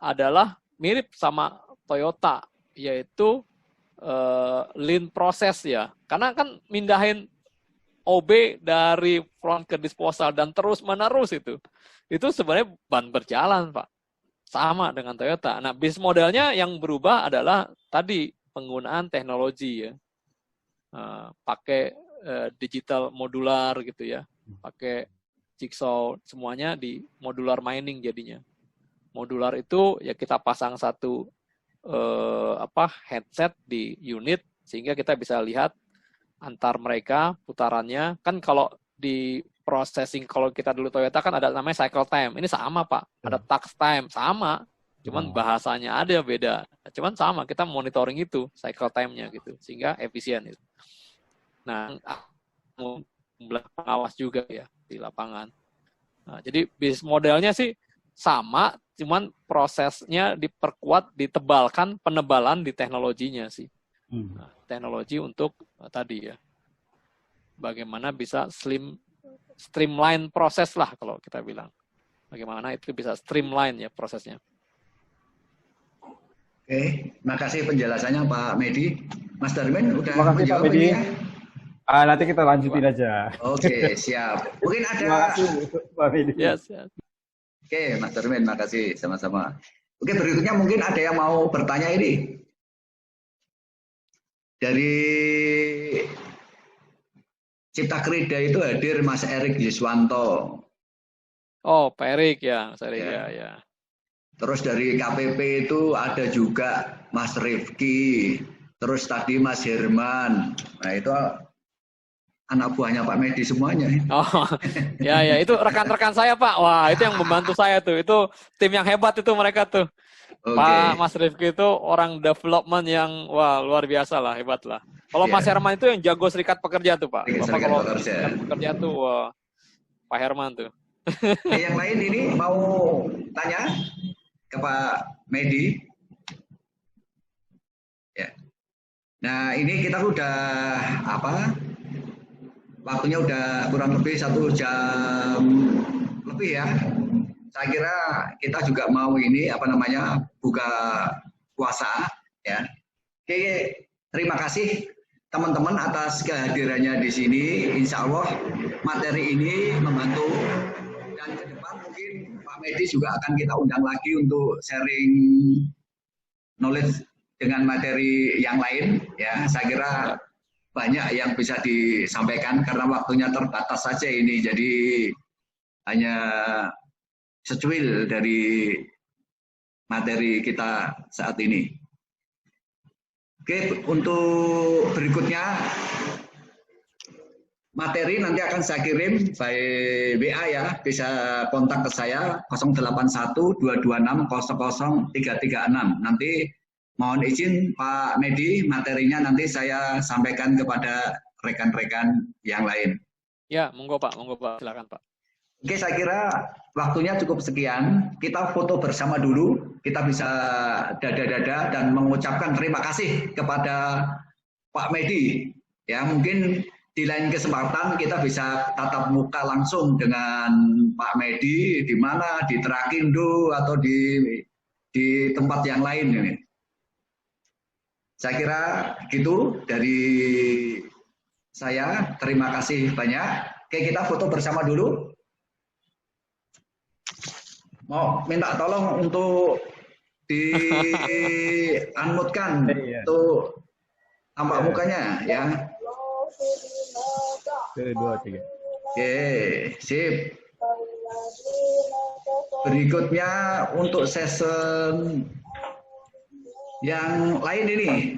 adalah mirip sama Toyota, yaitu lean process ya. Karena kan mindahin OB dari front ke disposal dan terus-menerus itu sebenarnya ban berjalan, Pak. Sama dengan Toyota. Nah, bisnis modelnya yang berubah adalah tadi penggunaan teknologi ya. Pakai digital modular gitu ya. Pakai jigsaw, semuanya di modular mining jadinya. Modular itu ya kita pasang satu headset di unit sehingga kita bisa lihat antar mereka putarannya. Kan kalau di processing, kalau kita dulu Toyota kan ada namanya cycle time. Ini sama Pak. Ada tax time, sama. Cuman bahasanya ada beda. Cuman sama, kita monitoring itu cycle time-nya gitu sehingga efisien itu. Nah, pengawas juga ya di lapangan. Nah, jadi bisnis modelnya sih sama, cuman prosesnya diperkuat, ditebalkan, penebalan di teknologinya sih. Nah, teknologi untuk tadi ya, bagaimana bisa streamline proses lah kalau kita bilang. Bagaimana itu bisa streamline ya prosesnya. Oke, makasih penjelasannya Pak Medi. Mas Darmin udah menjawab ini ya? Nanti kita lanjutin aja. Oke, siap. Mungkin ada. Terima kasih, Pak Medi. Yes. Oke, Mas Darmin, makasih sama-sama. Oke, berikutnya mungkin ada yang mau bertanya ini. Dari Cipta Krida itu hadir Mas Erik Yuswanto. Oh, Pak Erik ya, Mas Erik ya. Terus dari KPP itu ada juga Mas Rifki. Terus tadi Mas Herman. Nah, itu anak buahnya Pak Medi semuanya. Oh, ya itu rekan-rekan saya Pak. Wah, itu yang membantu saya tuh. Itu tim yang hebat itu mereka tuh. Okay. Pak Mas Rifki itu orang development yang wah luar biasa lah, hebat lah. Kalau Mas Herman itu yang jago serikat pekerja tuh Pak. Bapak kalau serikat pekerja tuh wah, Pak Herman tuh. Yang lain ini mau tanya ke Pak Medi. Ya. Nah ini kita udah waktunya udah kurang lebih 1 jam lebih ya. Saya kira kita juga mau ini buka puasa ya. Oke, terima kasih teman-teman atas kehadirannya di sini. Insya Allah materi ini membantu dan ke depan mungkin Pak Medi juga akan kita undang lagi untuk sharing knowledge dengan materi yang lain ya. Saya kira banyak yang bisa disampaikan karena waktunya terbatas saja ini, jadi hanya secuil dari materi kita saat ini. Oke, untuk berikutnya materi nanti akan saya kirim by WA ya, bisa kontak ke saya 081226000336. Nanti mohon izin Pak Medi, materinya nanti saya sampaikan kepada rekan-rekan yang lain. Ya, monggo Pak, silakan Pak. Oke, saya kira waktunya cukup sekian. Kita foto bersama dulu, kita bisa dada-dada dan mengucapkan terima kasih kepada Pak Medi. Ya, mungkin di lain kesempatan kita bisa tatap muka langsung dengan Pak Medi di mana, di Trakindo atau di tempat yang lain ini. Saya kira gitu dari saya. Terima kasih banyak. Oke, kita foto bersama dulu. Mau minta tolong untuk di unmute-kan untuk tampak mukanya ya. 1, 2, 3. Oke, sip. Berikutnya untuk session yang lain ini,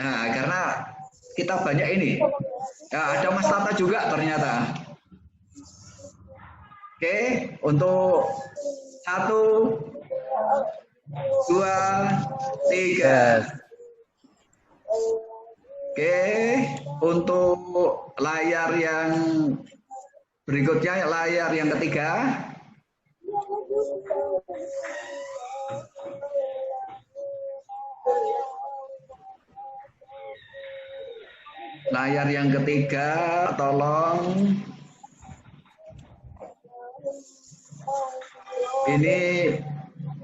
karena kita banyak ini, ada Mas Tata juga ternyata. Oke, untuk 1, 2, 3. Oke, untuk layar yang berikutnya, layar yang ketiga. Layar yang ketiga, tolong. Ini,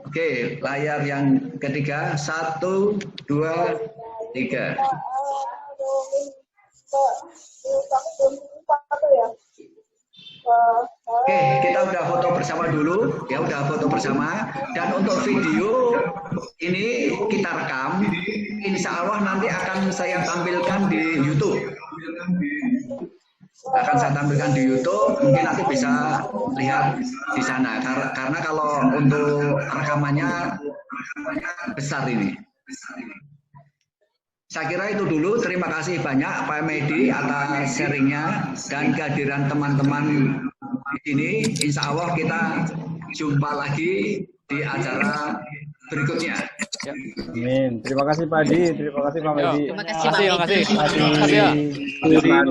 oke, layar yang ketiga, 1, 2, 3. Oke, kita udah foto bersama dulu, ya udah foto bersama. Dan untuk video ini kita rekam, insya Allah nanti akan saya tampilkan di YouTube. Akan saya tampilkan di YouTube, mungkin nanti bisa lihat di sana. Karena kalau untuk rekamannya besar ini. Saya kira itu dulu. Terima kasih banyak Pak Medi atas sharingnya dan kehadiran teman-teman di sini. Insya Allah kita jumpa lagi di acara berikutnya. Ya. Amin. Terima kasih Pak Adi, terima kasih Pak Medi. Terima kasih Pak Medi. Makasih ya.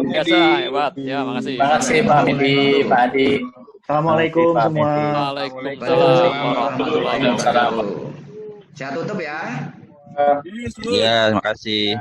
Biasa hebat. Ya, makasih. Terima kasih Pak Medi, Pak Adi. Assalamualaikum semua. Waalaikumsalam warahmatullahi wabarakatuh. Saya tutup ya. Iya, terima kasih.